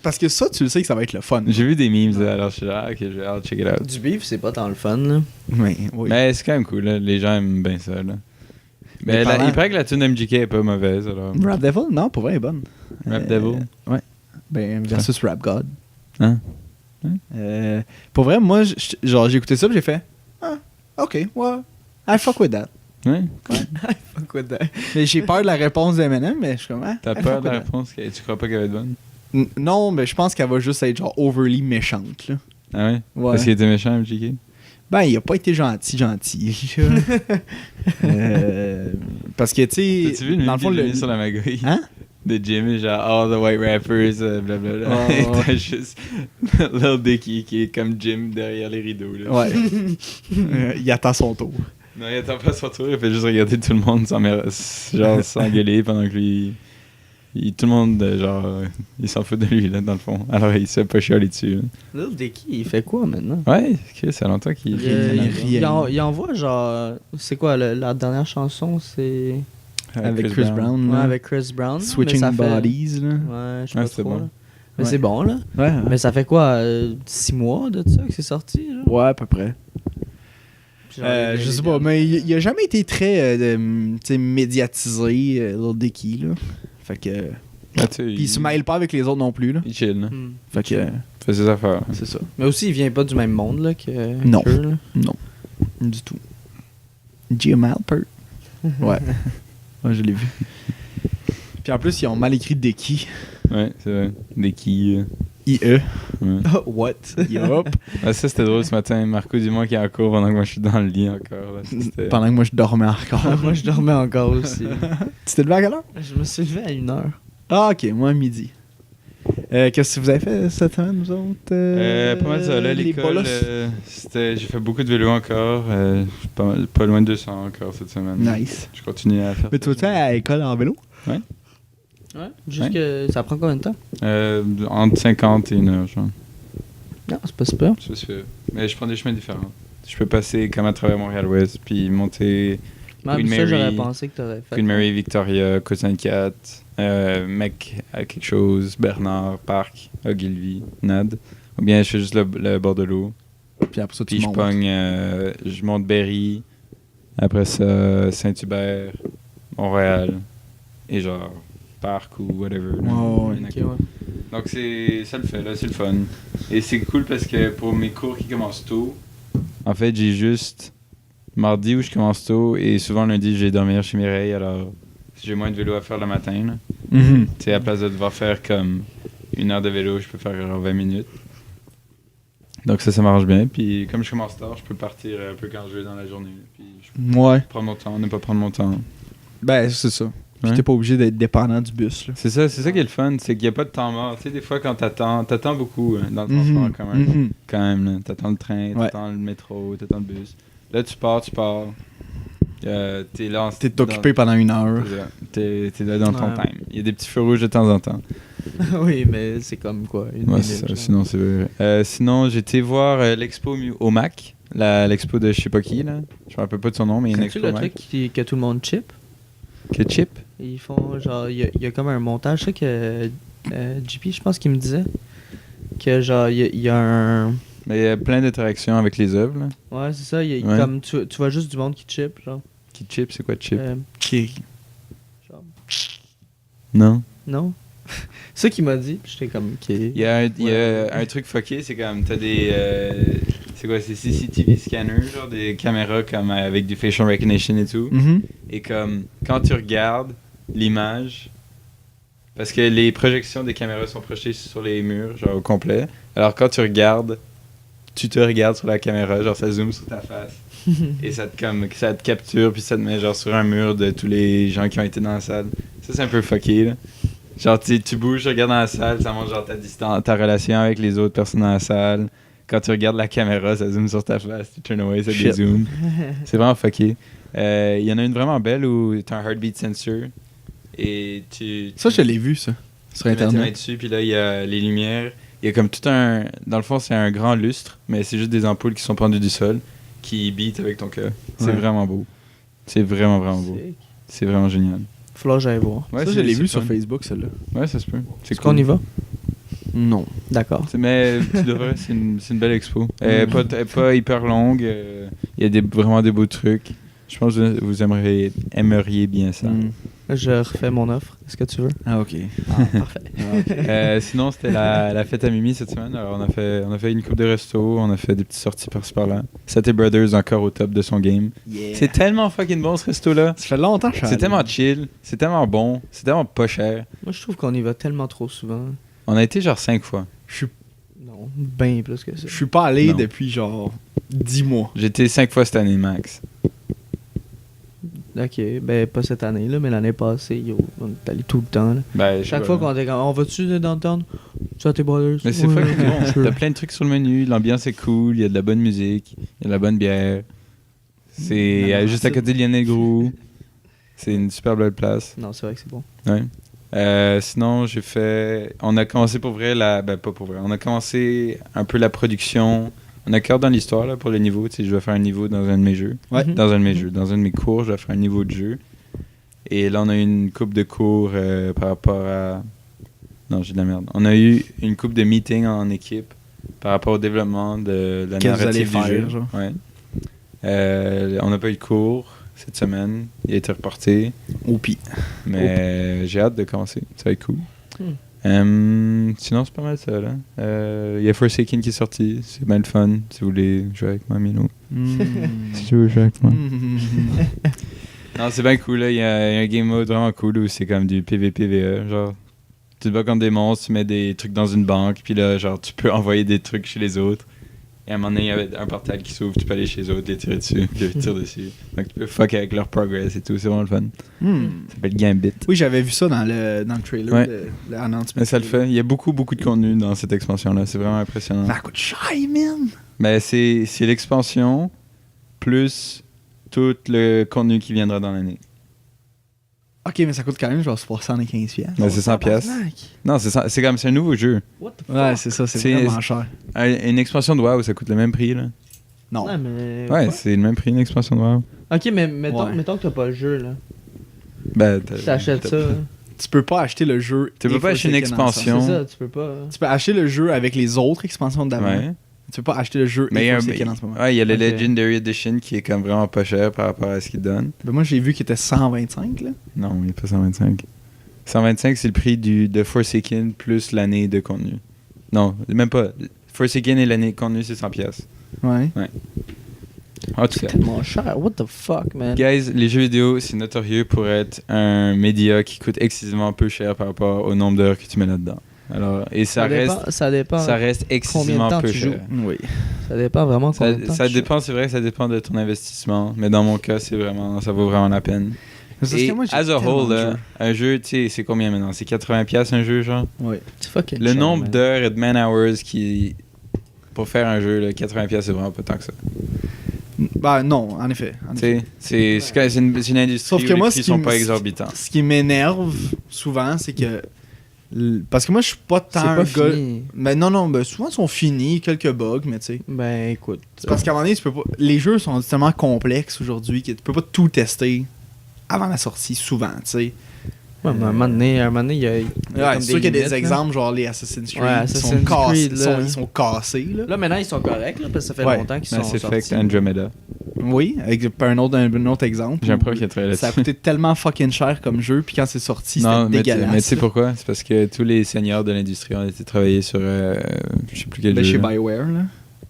parce que ça, tu le sais que ça va être le fun. J'ai vu des memes, là, alors je suis là, ok, je vais check it out. Du beef, c'est pas tant le fun. Là. Mais, oui. Mais c'est quand même cool, là. Les gens aiment bien ça, là. Mais parlant- il paraît que la tune MGK est pas mauvaise, alors. Rap Devil, non, pour vrai, elle est bonne. Rap Devil? Ouais. Ben, versus Rap God. Hein? Pour vrai, moi, genre, j'ai écouté ça, puis j'ai fait, ah, ok, ouais, I fuck with that. Ouais? Fuck with that. Mais j'ai peur de la réponse d'Eminem, mais je suis comme, ah, T'as I peur fuck de la with that. réponse? Tu crois pas qu'elle va être bonne? Non, mais je pense qu'elle va juste être genre overly méchante, là. Ah ouais? Ouais. Parce qu'il était méchant, MGK? Ben, il a pas été gentil. là. Parce que, tu sais, T'as-tu vu le dans le fond, Jimmy sur la magouille? Hein? De Jimmy, genre all the white rappers, blablabla. Oh, Et ouais. t'as juste Lil Dicky qui est comme Jim derrière les rideaux. Là. Ouais. Il attend son tour. Non, il attend pas son tour, il fait juste regarder tout le monde genre s'engueuler pendant que lui. tout le monde, genre, il s'en fout de lui, là, dans le fond. Alors, il se fait pas chialer dessus. Là. Lil Dicky, il fait quoi maintenant? Ouais, ça fait longtemps qu'il... Il envoie genre. C'est quoi la dernière chanson? C'est. Avec Chris Brown. Ouais, là. avec Chris Brown. Switching mais ça fait- Bodies, là. Ouais, je sais pas c'était trop. bon. Là. Mais Ouais. c'est bon, là. Ouais, Mais ça fait quoi? 6 mois de ça que c'est sorti? Là? ouais, à peu près. Puis genre, les- Je les- sais pas, mais il a jamais été très tu sais, médiatisé, Lil Dicky, là. Fait que... Ah, tu sais, Puis il se mêle pas avec les autres non plus, là. Il chill, là. Hmm. Fait que... Il fait ses affaires. c'est ça. Mais aussi, il vient pas du même monde là, que. Non. qu'eux, là. Non. Du tout. Jim Alpert. Ouais. Ouais, je l'ai vu. Puis en plus, ils ont mal écrit Dicky. Ouais, c'est vrai. Des qui... IE. ouais. What? Yup. Ah, ça, c'était drôle ce matin. Marco Dumont qui est en cours pendant que moi, je suis dans le lit encore. Là. C'était- Pendant que moi, je dormais encore. Moi, je dormais encore aussi. Tu t'es levé à quelle heure? Je me suis levé à 1h. Ah, ok, moi, à midi. Qu'est-ce que vous avez fait cette semaine, vous autres? Pas mal ça. Là, les l'école, bolos? j'ai fait beaucoup de vélo encore. Pas loin de 200 encore cette semaine. Nice. Je continue à faire Mais tu vas-tu à l'école en vélo? Ouais. Juste que ça prend combien de temps? Entre 50 et 1 heure, genre. Non, c'est pas super. Ça se fait. Mais je prends des chemins différents. Je peux passer comme à travers Montréal-Ouest, puis monter Même Queen ça, Mary, j'aurais pensé que t'aurais fait. Queen Mary, Victoria, Côte-Sainte-Cat, Mec à quelque chose, Bernard, Parc, Ogilvy, Nad. Ou bien je fais juste le bord de l'eau. Puis après ça, tu Puis je montes. pogne, je monte Berry, après ça Saint-Hubert, Montréal, et genre Parc ou whatever. là. Ouais, Ok, ouais. Donc ça le fait, là, c'est le fun. Et c'est cool parce que pour mes cours qui commencent tôt, en fait j'ai juste mardi où je commence tôt et souvent lundi je vais dormir chez Mireille, alors j'ai moins de vélo à faire le matin. Là. Mhm. Tu sais, à place de devoir faire comme 1 heure de vélo, je peux faire 20 minutes. Donc ça m'arrange bien. Puis comme je commence tard, je peux partir un peu quand je veux dans la journée. Puis je peux Ouais. prendre mon temps, ne pas prendre mon temps. Ben, c'est ça. Puis Ouais. t'es pas obligé d'être dépendant du bus, là. C'est ça qui est le fun, c'est qu'il n'y a pas de temps mort. Tu sais, des fois quand t'attends beaucoup hein, dans le transport en commun. Mhm. Quand même, là. T'attends le train, Ouais. t'attends le métro, t'attends le bus. Là, tu pars. T'es là T'es occupé pendant 1 heure. T'es là dans ton Ouais. time. Il y a des petits feux rouges de temps en temps. Oui, mais c'est comme quoi? Une Ouais, minute, c'est ça. genre. Sinon, c'est vrai. Sinon, j'ai été voir l'expo au Mac. L'expo de je sais pas qui, là. Je me rappelle pas de son nom, mais il y a une C'est-tu expo le au Mac. truc que tout le monde chip? Que Chip? Ils font genre, il y a comme un montage, ça que JP, je pense qu'il me disait. Que genre, il y a un. Mais il y a plein d'interactions avec les œuvres, là. Ouais, c'est ça, il y a Ouais. comme tu vois juste du monde qui chip, genre. Qui Chip, c'est quoi Chip? Qui? Genre, Non. non? C'est ça qu'il m'a dit, puis j'étais comme, ok. Il y a un truc fucké, c'est comme, t'as des... c'est quoi, c'est CCTV scanners, genre des caméras comme avec du facial recognition et tout. Mhm. Et comme, quand tu regardes l'image, parce que les projections des caméras sont projetées sur les murs, genre au complet. Alors quand tu regardes, tu te regardes sur la caméra, genre ça zoome sur ta face. Et ça te capture, puis ça te met genre sur un mur de tous les gens qui ont été dans la salle. Ça, c'est un peu fucké, là. Genre, tu bouges, tu regardes dans la salle, ça montre genre ta distance, ta relation avec les autres personnes dans la salle. Quand tu regardes la caméra, ça zoome sur ta face, tu turn away, ça Shit. dézoome. C'est vraiment fucké. Il y en a une vraiment belle où tu as un heartbeat sensor. Et Ça, je l'ai vu, ça. Sur tu mets tes mains Internet. dessus, puis là, il y a les lumières. Il y a comme tout un... Dans le fond, c'est un grand lustre, mais c'est juste des ampoules qui sont pendues du sol, qui beat avec ton cœur. C'est Ouais. vraiment beau. C'est vraiment, vraiment beau. Sick. C'est vraiment génial. Falloir que j'aille voir. Ouais, Ça, je c'est- l'ai c'est vu fun. sur Facebook, celle-là. Ouais, ça se peut. C'est Est-ce qu'on cool. y va? Non. D'accord. Mais tu devrais, c'est une belle expo. Elle est pas hyper longue. Il y a vraiment des beaux trucs. Je pense que vous aimeriez bien ça. Mm. Je refais mon offre. Est-ce que tu veux? Ah, ok. Ah, parfait. Sinon, c'était la fête à Mimi cette semaine. Alors, on a fait une coupe de resto, on a fait des petites sorties par-ci par-là. Sate Brothers encore au top de son game. Yeah. C'est tellement fucking bon ce resto-là. Ça fait longtemps que je suis C'est allé. tellement chill, c'est tellement bon, c'est tellement pas cher. Moi, je trouve qu'on y va tellement trop souvent. On a été genre 5 fois. Je suis- Non, bien plus que ça. je suis pas allé Non. depuis genre 10 mois. J'ai été 5 fois cette année max. Ok, ben pas cette année, là, mais l'année passée, yo, on est allé tout le temps. Là. Ben, je sais Chaque pas, fois là. qu'on était comme, on va-tu dans downtown? Sate Brothers? Mais c'est Ouais. fucking bon. T'as plein de trucs sur le menu, l'ambiance est cool, il y a de la bonne musique, il y a de la bonne bière. C'est Non, juste à ça- côté de Lionel Groux. C'est une super belle place. Non, c'est vrai que c'est bon. Ouais. Sinon, j'ai fait... On a commencé pour vrai pas pour vrai. On a commencé un peu la production. On a cœur dans l'histoire là, pour le niveau. Tu sais, je vais faire un niveau dans un de mes jeux. Ouais. Dans un de mes cours, je vais faire un niveau de jeu. Et là, on a eu une couple de cours par rapport à... Non, j'ai de la merde. On a eu une couple de meetings en équipe par rapport au développement de la Qu'est-ce que vous allez narrative du faire, jeu. genre? Ouais. On n'a pas eu de cours cette semaine. Il a été reporté. Oupi. Mais j'ai hâte de commencer. Ça va être cool. Sinon, c'est pas mal ça. Là. Il y a Forsaken qui est sorti. C'est bien le fun. Si vous voulez jouer avec moi, Milo. Si tu veux jouer avec moi. Non, c'est bien cool. Là. Il y a un game mode vraiment cool où c'est comme du PvPVE. Genre, tu te bats contre des monstres, tu mets des trucs dans une banque, puis là, genre, tu peux envoyer des trucs chez les autres. Et à un moment donné, il y avait un portal qui s'ouvre, tu peux aller chez les autres, les tirer dessus, puis ils tirent dessus. Donc tu peux fuck avec leur progress et tout, c'est vraiment le fun. Ça s'appelle Gambit. Oui, j'avais vu ça dans le trailer, Ouais. de l'announcement. Mais ça le fait. Il y a beaucoup de contenu dans cette expansion-là. C'est vraiment impressionnant. Ça coûte cher, man! Mais c'est l'expansion plus tout le contenu qui viendra dans l'année. Ok, mais ça coûte quand même genre 75$. Ben, c'est 100$. Non, c'est comme c'est un nouveau jeu. What the fuck? Ouais, c'est ça, c'est vraiment cher. Une expansion de WoW, ça coûte le même prix, là. Non. Ouais, mais... Ouais, c'est le même prix, une expansion de WoW. Ok, mais mettons, Ouais. mettons que t'as pas le jeu, là. Ben, T'achètes ça. Tu peux pas acheter le jeu. Tu peux et pas acheter une Forsaken ensemble. expansion. C'est ça, tu peux pas... Tu peux acheter le jeu avec les autres expansions d'avant. Ouais. Tu peux pas acheter le jeu Mais et Forsaken en ce moment. ouais, il y a le Ok. Legendary Edition qui est comme vraiment pas cher par rapport à ce qu'il donne. Ben moi, j'ai vu qu'il était 125, là. Non, il est pas 125. 125, c'est le prix de Forsaken plus l'année de contenu. Non, même pas. Forsaken et l'année de contenu, c'est 100$. Ouais. En tout cas. Tellement cher, what the fuck, man. Guys, les jeux vidéo, c'est notorieux pour être un média qui coûte excessivement peu cher par rapport au nombre d'heures que tu mets là-dedans. Alors, et ça dépend reste excessivement temps peu tu cher. joues. Oui. Ça dépend vraiment combien de temps Ça tu dépend, c'est vrai que ça dépend de ton investissement, mais dans mon cas, ça vaut vraiment la peine. Parce Et que moi, j'ai as a tellement whole, de là, jeux. un jeu, tu sais, c'est combien maintenant? C'est 80$ un jeu, genre? Ouais. joues. C'est fucking Le cher, nombre man. d'heures et de man-hours pour faire un jeu, là, 80$, c'est vraiment pas tant que ça. Ben non, en effet. En Tu effet. sais, c'est une industrie Sauf que où moi, les ce prix qui sont me- pas exorbitants. Ce qui m'énerve souvent, c'est que. Parce que moi, je suis pas tant C'est un pas gars. fini. Ben non, ben souvent ils sont finis, quelques bugs, mais tu sais. Ben écoute. C'est parce qu'à un moment donné, tu peux pas. Les jeux sont tellement complexes aujourd'hui que tu peux pas tout tester avant la sortie, souvent, tu sais. Ouais, mais à un moment donné, il y a. Ouais, comme c'est sûr qu'il y a des limites, là. exemples, genre les Assassin's Creed, Ouais, ils Assassin's sont cassés. Creed, là. Ils sont cassés, là. Là, maintenant, ils sont corrects, là, parce que ça fait Ouais. longtemps qu'ils sont Mass Effect sortis. Andromeda. Oui, avec un autre exemple. J'ai un où prof qui a travaillé Ça a là-dessus. coûté tellement fucking cher comme jeu, puis quand c'est sorti, Non, c'était mais dégueulasse. tu sais là. pourquoi? C'est parce que tous les seniors de l'industrie ont été travaillés sur, je sais plus quel Ben, jeu. chez là. BioWare, là.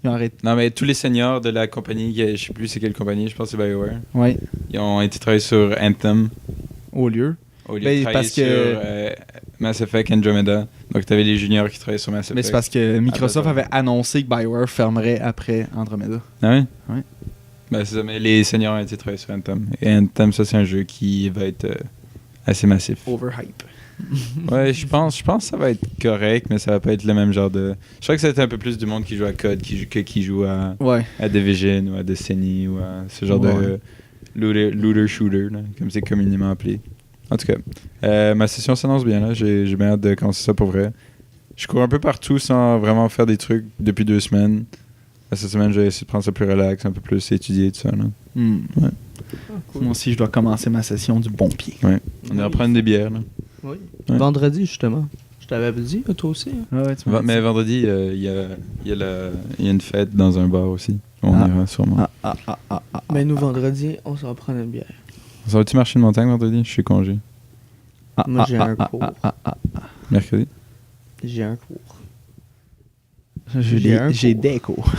Ils ont arrêté. Non, mais tous les seniors de la compagnie, je sais plus c'est quelle compagnie, je pense que c'est BioWare, Ouais, ils ont été travaillés sur Anthem au lieu. au lieu Ben, de travailler parce que- sur Mass Effect Andromeda. Donc t'avais les juniors qui travaillaient sur Mass Effect. Mais c'est parce que Microsoft Ah, ben, avait annoncé que BioWare fermerait après Andromeda. Ah ouais? Ouais. Ben c'est ça, mais les seniors ont été travaillés sur Anthem. Et Anthem, ça c'est un jeu qui va être assez massif. Overhype. Ouais, je pense que ça va être correct, mais ça va pas être le même genre de... Je crois que ça va être un peu plus du monde qui joue à COD qui joue à Ouais. Division ou à Destiny ou à ce genre de looter-shooter, là, comme c'est communément appelé. En tout cas, ma session s'annonce bien, là. J'ai bien hâte de commencer ça pour vrai. Je cours un peu partout sans vraiment faire des trucs depuis 2 semaines. Cette semaine, j'ai essayé de prendre ça plus relax, un peu plus étudier tout ça. Là. Hmm. Ouais. Ah, cool. Moi aussi, je dois commencer ma session du bon pied. On ira prendre des bières. Là. Oui. Ouais. Vendredi, justement. Je t'avais dit, toi aussi. Hein? Ouais, tu m'as dit Mais ça. vendredi, il y a une fête dans un bar aussi. On Ah. ira sûrement. Ah. Mais nous, vendredi, on s'en prend une bière. Ça va-tu marcher de montagne vendredi? Je suis congé. Moi, j'ai un cours. Mercredi? J'ai un cours. J'ai des cours.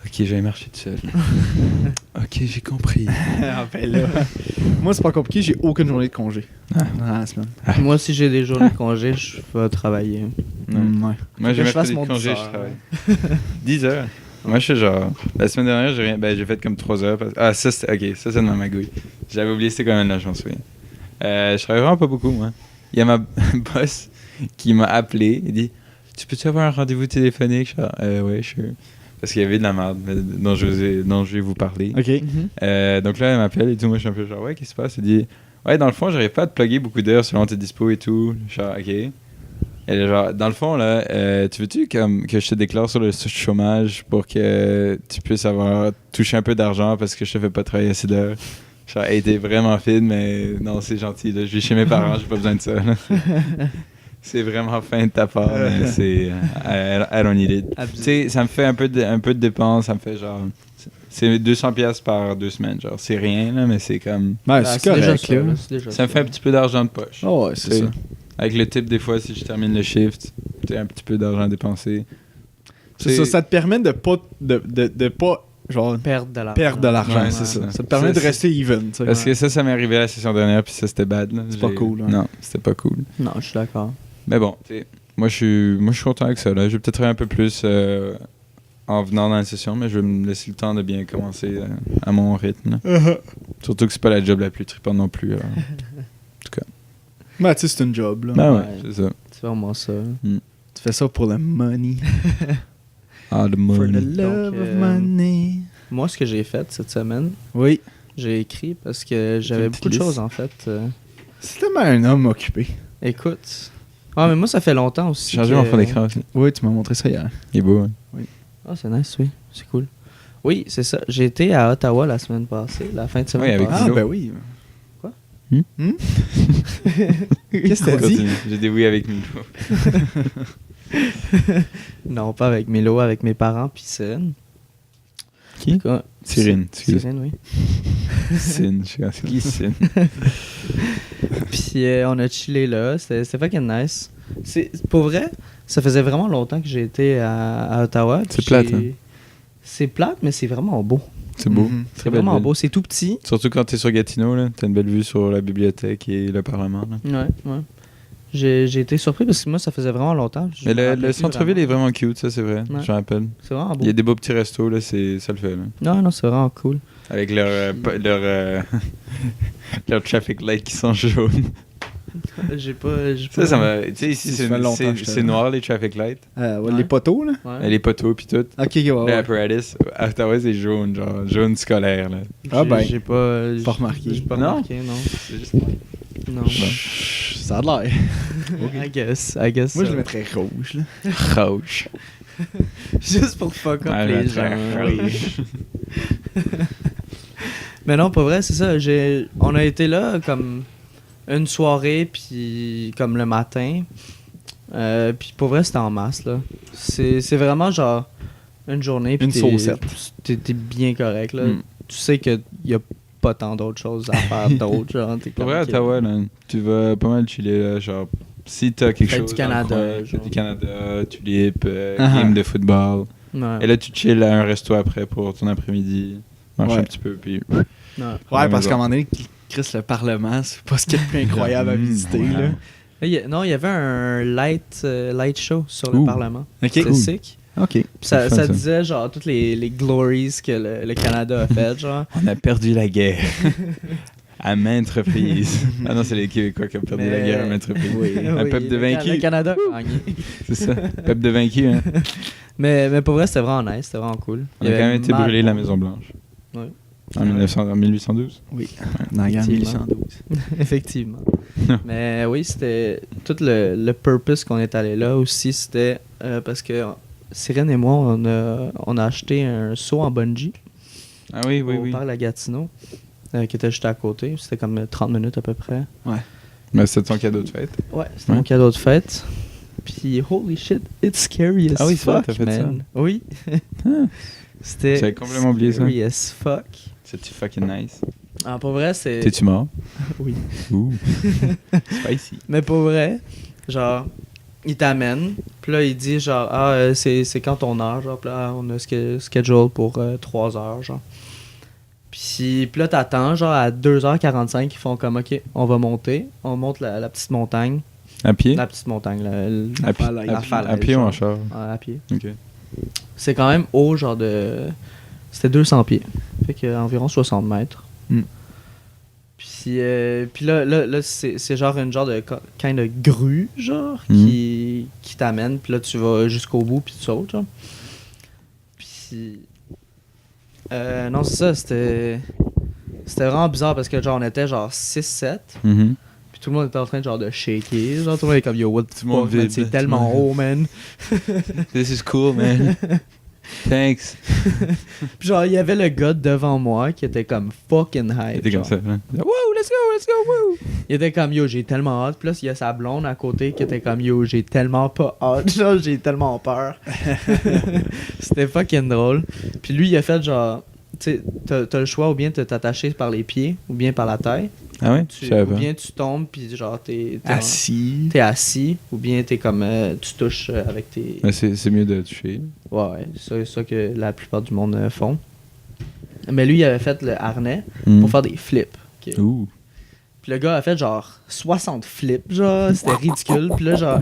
Ok, j'allais marcher tout seul. Ok, j'ai compris. Ben là, moi, c'est pas compliqué, j'ai aucune journée de congé. Dans la semaine. Moi, si j'ai des journées de congé, je vais travailler. Ouais. Ouais. Moi, j'ai que je fasse mercredi de mon congé, 10 je heures. travaille. 10 heures? Moi, je suis genre... La semaine dernière, j'ai fait comme 3 heures. Ah, ça, c'était... Ok, ça, c'est de ma magouille. J'avais oublié c'était quand même là, je m'en souviens. Je travaille vraiment pas beaucoup, moi. Il y a ma boss qui m'a appelé. Il dit, tu peux-tu avoir un rendez-vous téléphonique? Je suis genre, ouais, sure. Parce qu'il y avait de la merde dont je vais vous parler. Ok. Donc là, elle m'appelle et tout. Moi, je suis un peu genre, ouais, qu'est-ce qui se passe? Elle dit, Ouais, dans le fond, j'arrive pas à te plugger beaucoup d'heures selon tes dispo et tout. Genre, ok. Et là, genre, dans le fond, là, tu veux-tu comme, que je te déclare sur le chômage pour que tu puisses avoir touché un peu d'argent parce que je te fais pas travailler assez d'heures? Genre, hey, t'es vraiment fine, mais non, c'est gentil. Là. Je vis chez mes parents, j'ai pas besoin de ça. Là. C'est vraiment fin de ta part, mais c'est. I don't need it. Tu sais, ça me fait un peu de dépenses, ça me fait genre. C'est 200$ par 2 semaines, genre. C'est rien, là, mais c'est comme. Ouais, Ah, c'est correct, déjà là. c'est déjà Ça me fait un petit peu d'argent de poche. Oh, ouais, c'est Tu sais, ça. Avec le type, des fois, si je termine le shift, tu as un petit peu d'argent à dépenser. C'est ça, ça te permet de pas genre, perdre de l'argent. perdre de l'argent, Ouais, c'est c'est ça. ça. Ça te permet de C'est- rester even, tu sais. Parce que ça m'est arrivé la session dernière, puis ça, c'était bad. Là. C'est pas cool, hein. Non, c'était pas cool. Non, je suis d'accord. Mais bon, tu sais, moi, je suis content avec ça. Là. Je vais peut-être travailler un peu plus en venant dans la session, mais je vais me laisser le temps de bien commencer à mon rythme. Là. Surtout que c'est pas la job la plus trippante non plus. Alors. Mais tu sais, c'est une job, là. Ben ouais, Ouais. c'est ça. C'est vraiment ça. Tu fais ça pour le money. Ah, the For the money. love Donc, of money. Moi, ce que j'ai fait cette semaine, Oui. j'ai écrit parce que j'avais une beaucoup de petite choses liste. en fait. C'est tellement un homme occupé. Écoute. Ah, mais moi, ça fait longtemps aussi. J'ai changé que- mon fond d'écran aussi. Oui, tu m'as montré ça hier. Il est beau, hein. Ah, c'est nice, oui. C'est cool. Oui, c'est ça. J'ai été à Ottawa la semaine passée, la fin de semaine Oui, avec passée. Ah, Milo. ben oui. Quoi? Qu'est-ce que t'as dit? Continue. J'ai des oui avec Milo. Non, pas avec Milo, avec mes parents puis Cyrine. Qui? Quoi? Cyrine, excuse. Cyrine, oui. Cyrine, je sais pas, c'est qui Cyrine? Puis on a chillé là, c'était fucking nice. Pour vrai, ça faisait vraiment longtemps que j'ai été à Ottawa. C'est puis plate, hein? C'est plate, mais c'est vraiment beau. C'est beau. Mhm. C'est Très belle vraiment ville. beau, c'est tout petit. Surtout quand t'es sur Gatineau, là, t'as une belle vue sur la bibliothèque et le Parlement. Là. Ouais. J'ai été surpris parce que moi, ça faisait vraiment longtemps. Je Mais me rappelais le plus centre-ville est vraiment cute, ça c'est vrai, Ouais. je me rappelle. C'est vraiment beau. Il y a des beaux petits restos, là, ça le fait. Là. Non, c'est vraiment cool. Avec leur traffic light qui sont jaunes. J'ai pas. Ça m'a. Tu sais, ici, Ça fait longtemps que je c'est noir les traffic lights. Ouais, Ouais. Les poteaux, là. Ouais. Les poteaux puis tout. Ok, ouais, ouais. L'apparatus. À Ottawa, c'est jaune, genre jaune scolaire. Là. Ah ben, J'ai pas. pas remarqué. J'ai pas Non? remarqué, non. C'est juste... Non. Chut, ça a de l'air. I guess. Moi, je ça. le mettrais rouge, là. Rouge. Juste pour fuck up Ouais, les je gens. mettrais rouge. Mais non, pas vrai, c'est ça. On a été là comme une soirée, puis comme le matin. Puis pour vrai, c'était en masse, là. C'est vraiment genre une journée, puis Une saucette. T'es bien correct, là. Mm. Tu sais qu'il y a pas tant d'autres choses à faire d'autres, genre. T'es Pour comme, vrai, ok. Ottawa, là, tu vas pas mal chiller, là, genre, si t'as quelque Fête chose du dans le Canada, coin, genre. fête du Canada, tulipe, Ah. game de football. Ouais. Et là, tu chill à un resto après pour ton après-midi, marche Ouais. un petit peu, puis... Ouais. Ouais, parce qu'à un moment donné, Chris, le Parlement, c'est pas ce qu'il y a de plus incroyable à visiter, Ouais. là. Là, il y avait un light show sur le Ouh. Parlement. Ok, C'est cool. sick. Ok. Puis ça, C'est fun, ça ça. disait genre toutes les glories que le Canada a fait, genre. On a perdu la guerre. À maintes reprises. Ah non, c'est les Québécois qui ont perdu la guerre à maintes reprises. Oui. Un peuple de vaincus. Le Canada a gagné. C'est ça. Peuple de vaincus, hein. Mais pour vrai, c'était vraiment nice, c'était vraiment cool. On Il y a quand avait même été mal- brûlé la Maison-Blanche. Ouais. En 1812. Oui, dans la guerre Effectivement. 1812. Effectivement. Mais oui, c'était tout le purpose qu'on est allé là aussi, c'était parce que Cyrine et moi, on a acheté un saut en bungee Ah oui, oui, au oui. parc La Gatineau, qui était juste à côté. C'était comme 30 minutes à peu près. Mais c'est ton cadeau de fête. Ouais, c'était Ouais. mon cadeau de fête. Puis holy shit, it's scary as Ah oui, c'est vrai, fuck, t'as fait ça. man. Oui. C'était J'avais complètement oublié ça. scary as fuck. C'est-tu fucking nice? Ah, pour vrai, c'est... T'es-tu mort? Oui. Ouh. Spicy. Mais pour vrai, genre, il t'amène, puis là, il dit genre, c'est quand ton heure, genre, puis là, on a schedule pour 3 heures, genre. Puis là, t'attends, genre, à 2h45, ils font comme, ok, on va monter. On monte la petite montagne. À pied? La petite montagne, À pied, falaise. la falaise, à pied ou en genre. char? À pied. Ok. C'est quand même haut, genre de. C'était 200 pieds. Fait que environ 60 mètres. Mm. Puis là c'est genre une genre de kind de grue, genre, Mm. qui t'amène. Puis là, tu vas jusqu'au bout, puis tu sautes, genre. Puis. Non, c'est ça, c'était C'était vraiment bizarre parce que genre on était genre 6-7. Mhm. Puis tout le monde était en train de genre de shaker. Genre tout le monde est comme yo, what the le monde fuck, man, vibre, c'est tout tellement le monde- haut, man. This is cool, man. Thanks. Puis genre il y avait le gars devant moi qui était comme fucking hype. C'était comme genre. ça. Hein? Wouh, let's go, wouh! Il était comme yo, j'ai tellement hâte. Puis là, il y a sa blonde à côté qui était comme yo, j'ai tellement pas hâte. Genre, j'ai tellement peur. C'était fucking drôle. Puis lui, il a fait genre, tu sais, t'as le choix ou bien de t'attacher par les pieds ou bien par la taille. Ah ouais? Je savais Ou pas. bien tu tombes, puis genre, t'es Assis. t'es assis. Ou bien t'es comme, tu touches avec tes. Mais c'est mieux de toucher. Ouais, c'est ça que la plupart du monde font. Mais lui, il avait fait le harnais Mm. pour faire des flips. Ok. Ouh. Puis le gars a fait genre 60 flips, genre, c'était ridicule. Puis là, genre,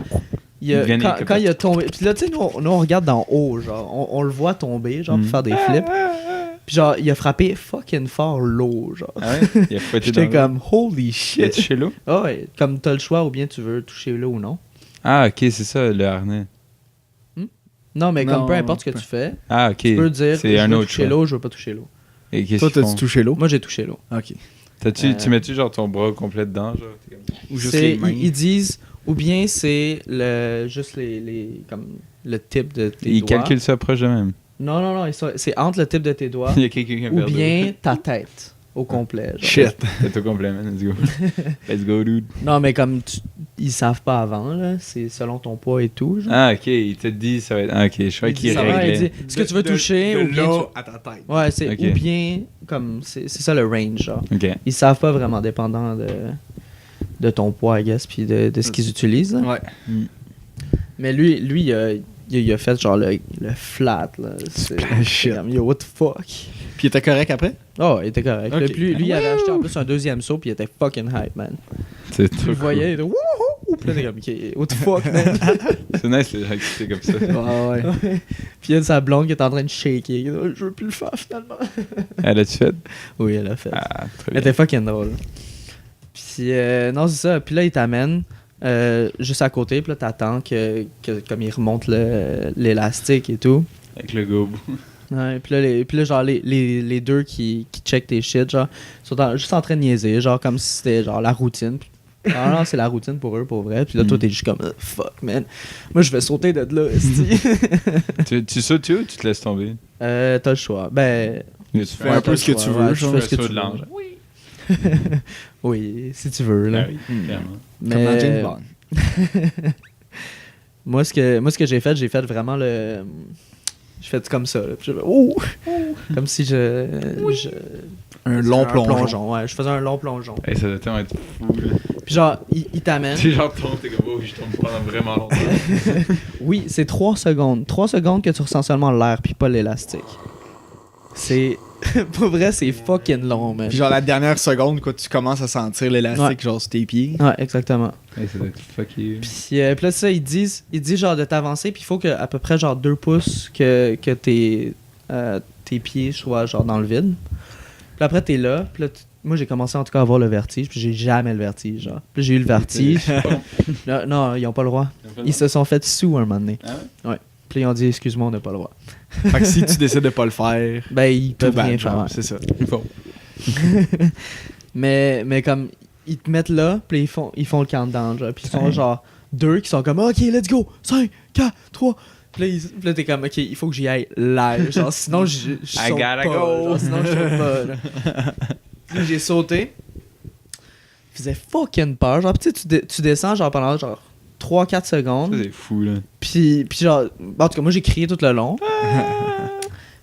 Il gagne les quand il a tombé. Puis là, tu sais, nous, on regarde d'en haut, genre, on le voit tomber, genre, pour faire des flips. Puis genre, il a frappé fucking fort l'eau, genre. Ah ouais? Il a fouetté J'étais dans l'eau. comme, holy Il a shit. touché l'eau? Ah ouais, comme t'as le choix, ou bien tu veux toucher l'eau ou non. Ah, ok, c'est ça, le harnais. Non, mais comme Non, peu importe ce que peu- tu fais, Ah, ok. tu peux dire, c'est je un veux autre toucher choix. l'eau, je veux pas toucher l'eau. Et qu'est-ce Toi, qu'ils t'as-tu font? touché l'eau? Moi, j'ai touché l'eau. Ok. Tu mets-tu genre ton bras complet dedans? Genre, t'es comme... Ou juste C'est- les mains. ils disent, ou bien c'est juste les comme le type de tes Ils doigts. calculent ça proche de même. Non, c'est entre le type de tes doigts Il y a quelqu'un qui a ou perdu. bien ta tête au complet. genre. Shit. T'es au complet, man. Let's go. Let's go, dude. Non, mais comme ils savent pas avant, là, c'est selon ton poids et tout. Genre. Ah, ok. Il te dit ça va être... Ah, ok. Je crois Il qu'il dit ça va, il réglait. dit, est-ce que tu veux toucher ou bien à ta tête. Ouais, c'est Ok. ou bien comme c'est ça le range, genre. Ok. Ils savent pas vraiment dépendant de ton poids, I guess, puis de ce qu'ils utilisent. là. Ouais. Mais lui il a fait genre le flat là. C'est Shit. comme, yo, what the fuck. Puis il était correct après? Oh, il était correct. Ok. Là, puis lui, il avait acheté en plus un deuxième saut, puis il était fucking hype, man. C'est Tu trop le cool. voyais, il était wouhou! Puis là, t'es comme, ok, what the fuck, man. C'est nice, les gens qui c'est comme ça. Ouais, ouais. Puis il y a sa blonde qui est en train de shaker. Je veux plus le faire finalement. Elle a-tu fait? Oui, elle a fait. Ah, très Elle bien. était fucking drôle. Puis non, c'est ça. Puis là, il t'amène juste à côté. Puis là, t'attends que comme il remonte l'élastique et tout. Avec le gobe. Ouais, puis là, genre, les deux qui check tes shit, genre, sont juste en train de niaiser, genre, comme si c'était, genre, la routine. Non, c'est la routine pour eux, pour vrai. Puis là, toi, t'es juste comme, fuck, man. Moi, je vais sauter de là, esti. tu sautes ou tu te laisses tomber? T'as le choix. Ben, Tu fais un peu t'as le ce que choix, tu veux, tu genre, fais un ce que saut tu de veux. l'ange. Oui, si tu veux, là. Ah oui, clairement. Comme dans James Bond. Moi, ce que j'ai fait vraiment le. J'ai fait comme ça, là. Puis j'ai fait, oh! Comme si Un long plongeon. Ouais, je faisais un long plongeon. Hey, ça doit tellement être fou, là. Puis genre, il t'amène. Tu sais, genre, t'es comme, oh, je tombe pendant vraiment longtemps. Oui, c'est 3 secondes. 3 secondes que tu ressens seulement l'air, puis pas l'élastique. C'est. Pour vrai, c'est fucking long, man. Puis genre la dernière seconde, quoi, tu commences à sentir l'élastique Ouais. genre sur tes pieds. Ouais, exactement. Hey, ça doit être fucké. Puis là, ça, ils disent genre de t'avancer, puis il faut que à peu près genre 2 pouces que tes pieds soient genre dans le vide. Puis après, t'es là, puis là, moi j'ai commencé en tout cas à avoir le vertige, puis j'ai jamais le vertige, genre. Puis j'ai eu le vertige. Là, non, ils ont pas le droit. Ils se sont fait sous un moment donné. Ah ouais? Ouais. Puis là, ils ont dit, excuse-moi, on n'a pas le droit. Fait que si tu décides de pas le faire, Ben, ils tout peuvent bad, rien genre, faire. Ouais. c'est ça. Bon. Mais comme, ils te mettent là, puis ils font le countdown, genre. Puis ils sont genre 2 qui sont comme, ok, let's go, 5, 4, 3. Puis là, t'es comme, ok, il faut que j'y aille live. Genre, sinon, je saute gotta pas. go. Genre, sinon, je saute pas. Là. Puis j'ai sauté. Faisait fucking peur. Genre, tu sais, tu descends, genre, pendant genre 3-4 Ça, secondes. c'est fou, là. Puis genre, en tout cas, moi, j'ai crié tout le long.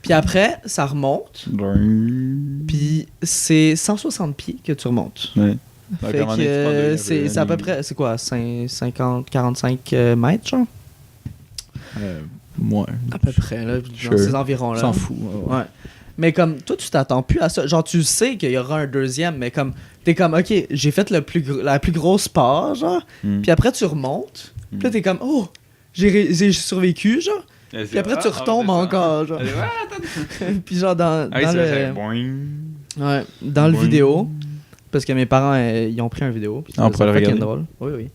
Puis après, ça remonte. Puis c'est 160 pieds que tu remontes. Ouais. Fait que c'est à peu près, c'est quoi, 50, 45 mètres, genre? Moi, À peu près, là, dans Sure. ces environs-là. s'en fout. Ouais. Ouais. Mais comme, toi, tu t'attends plus à ça. Genre, tu sais qu'il y aura un deuxième, mais comme, t'es comme, ok, j'ai fait la plus grosse part, genre. Puis après, tu remontes. Puis là, t'es comme, oh, j'ai survécu, genre. Puis après, tu retombes encore, genre. Puis genre, dans le Boing. vidéo, parce que mes parents, ils ont pris un vidéo. Puis Ah, on pourrait le fucking regarder. drôle. Oui.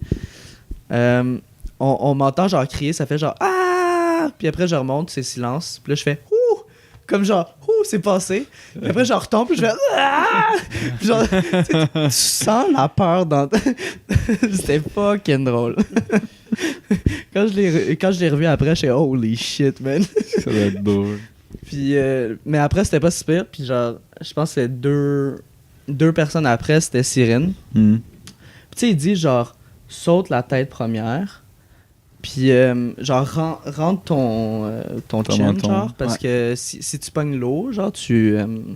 On m'entend genre crier, ça fait genre ah! Puis après, je remonte, c'est silence. Puis là, je fais ouh! Comme genre ouh! c'est passé. Puis après, je retombe, puis je fais ah! Puis genre, tu sens la peur dans. C'était fucking drôle. Quand je l'ai revu après, je suis holy shit, man. Ça doit être beau. Puis, mais après, c'était pas si pire. Puis genre, je pense que c'est deux personnes après, c'était Cyrine. Hmm. Puis tu sais, il dit genre, saute la tête première. Puis genre, rentre ton chin, menton. genre, parce que si tu pognes l'eau, genre, tu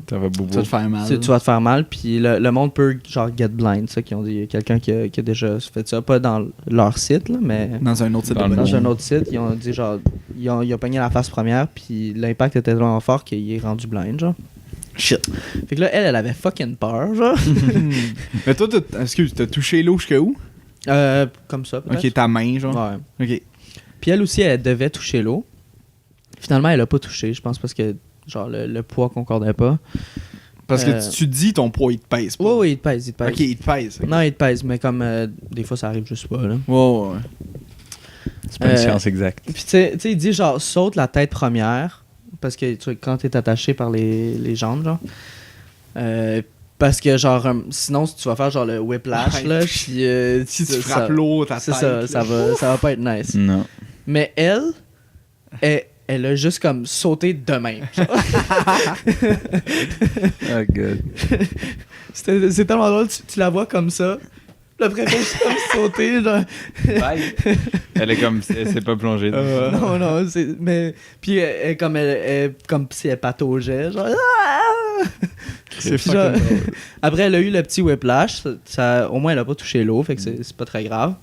Ça va bobo. Ça va te faire mal. vas te faire mal. Puis le monde peut, genre, get blind, ça, qui ont dit. Quelqu'un qui a déjà fait ça, pas dans leur site, là, mais Dans un autre site Dans le de monde. dans un autre site, ils ont dit, genre, ils ont pogné la face première, puis l'impact était tellement fort qu'il est rendu blind, genre. Shit. Fait que là, elle avait fucking peur, genre. Mais toi, excuse, t'as touché l'eau jusqu'à où? Comme ça, peut-être. Ok, ta main, genre. Ouais. Ok. Puis elle aussi, elle devait toucher l'eau. Finalement, elle a pas touché, je pense, parce que genre le poids concordait pas. Parce que tu dis ton poids, il te pèse pas. Oui, il te pèse, il te pèse. Ok, il te pèse. ok. Non, il te pèse, mais comme des fois, ça arrive juste pas, là. Ouais. C'est pas une science exacte. Puis tu sais, il dit genre, saute la tête première, parce que quand t'es attaché par les jambes, genre. Parce que genre, sinon, tu vas faire genre le whiplash, Ouais. là, puis... Si tu frappes l'eau, ta C'est tête. ça, ça va pas être nice. Non. Mais elle a juste comme sauté de même. Oh god. C'est tellement drôle, tu la vois comme ça. Puis après, elle est comme sauter, genre. Bye. Elle s'est pas plongée. Non, mais. Puis elle est comme si elle pataugeait, genre. Ah! C'est Puis genre, fucking drôle. après, elle a eu le petit whiplash. Au moins, elle a pas touché l'eau, fait que c'est pas très grave.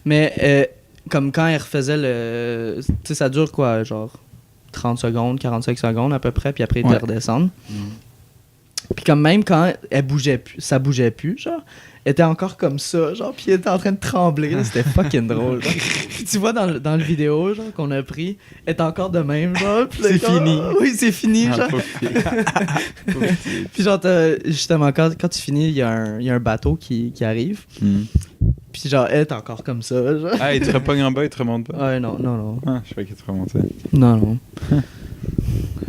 Mais comme quand elle refaisait le. Tu sais, ça dure quoi, genre 30 secondes, 45 secondes à peu près, puis après, elle Ouais. redescendre. Puis comme même quand elle bougeait plus, ça bougeait plus, genre, elle était encore comme ça, genre, puis elle était en train de trembler, là, c'était fucking drôle, genre. Puis tu vois dans le vidéo, genre, qu'on a pris, elle est encore de même, genre. Puis là, C'est comme, fini. Oui, c'est fini, Ah, genre. pauvre fille. Puis genre, justement, quand tu finis, il y a un bateau qui arrive, Hmm. puis genre, elle est encore comme ça, genre. Ah, il te repogne en bas, il te remonte pas. Ouais, non. Ah, je sais pas qu'il te remontait. Non.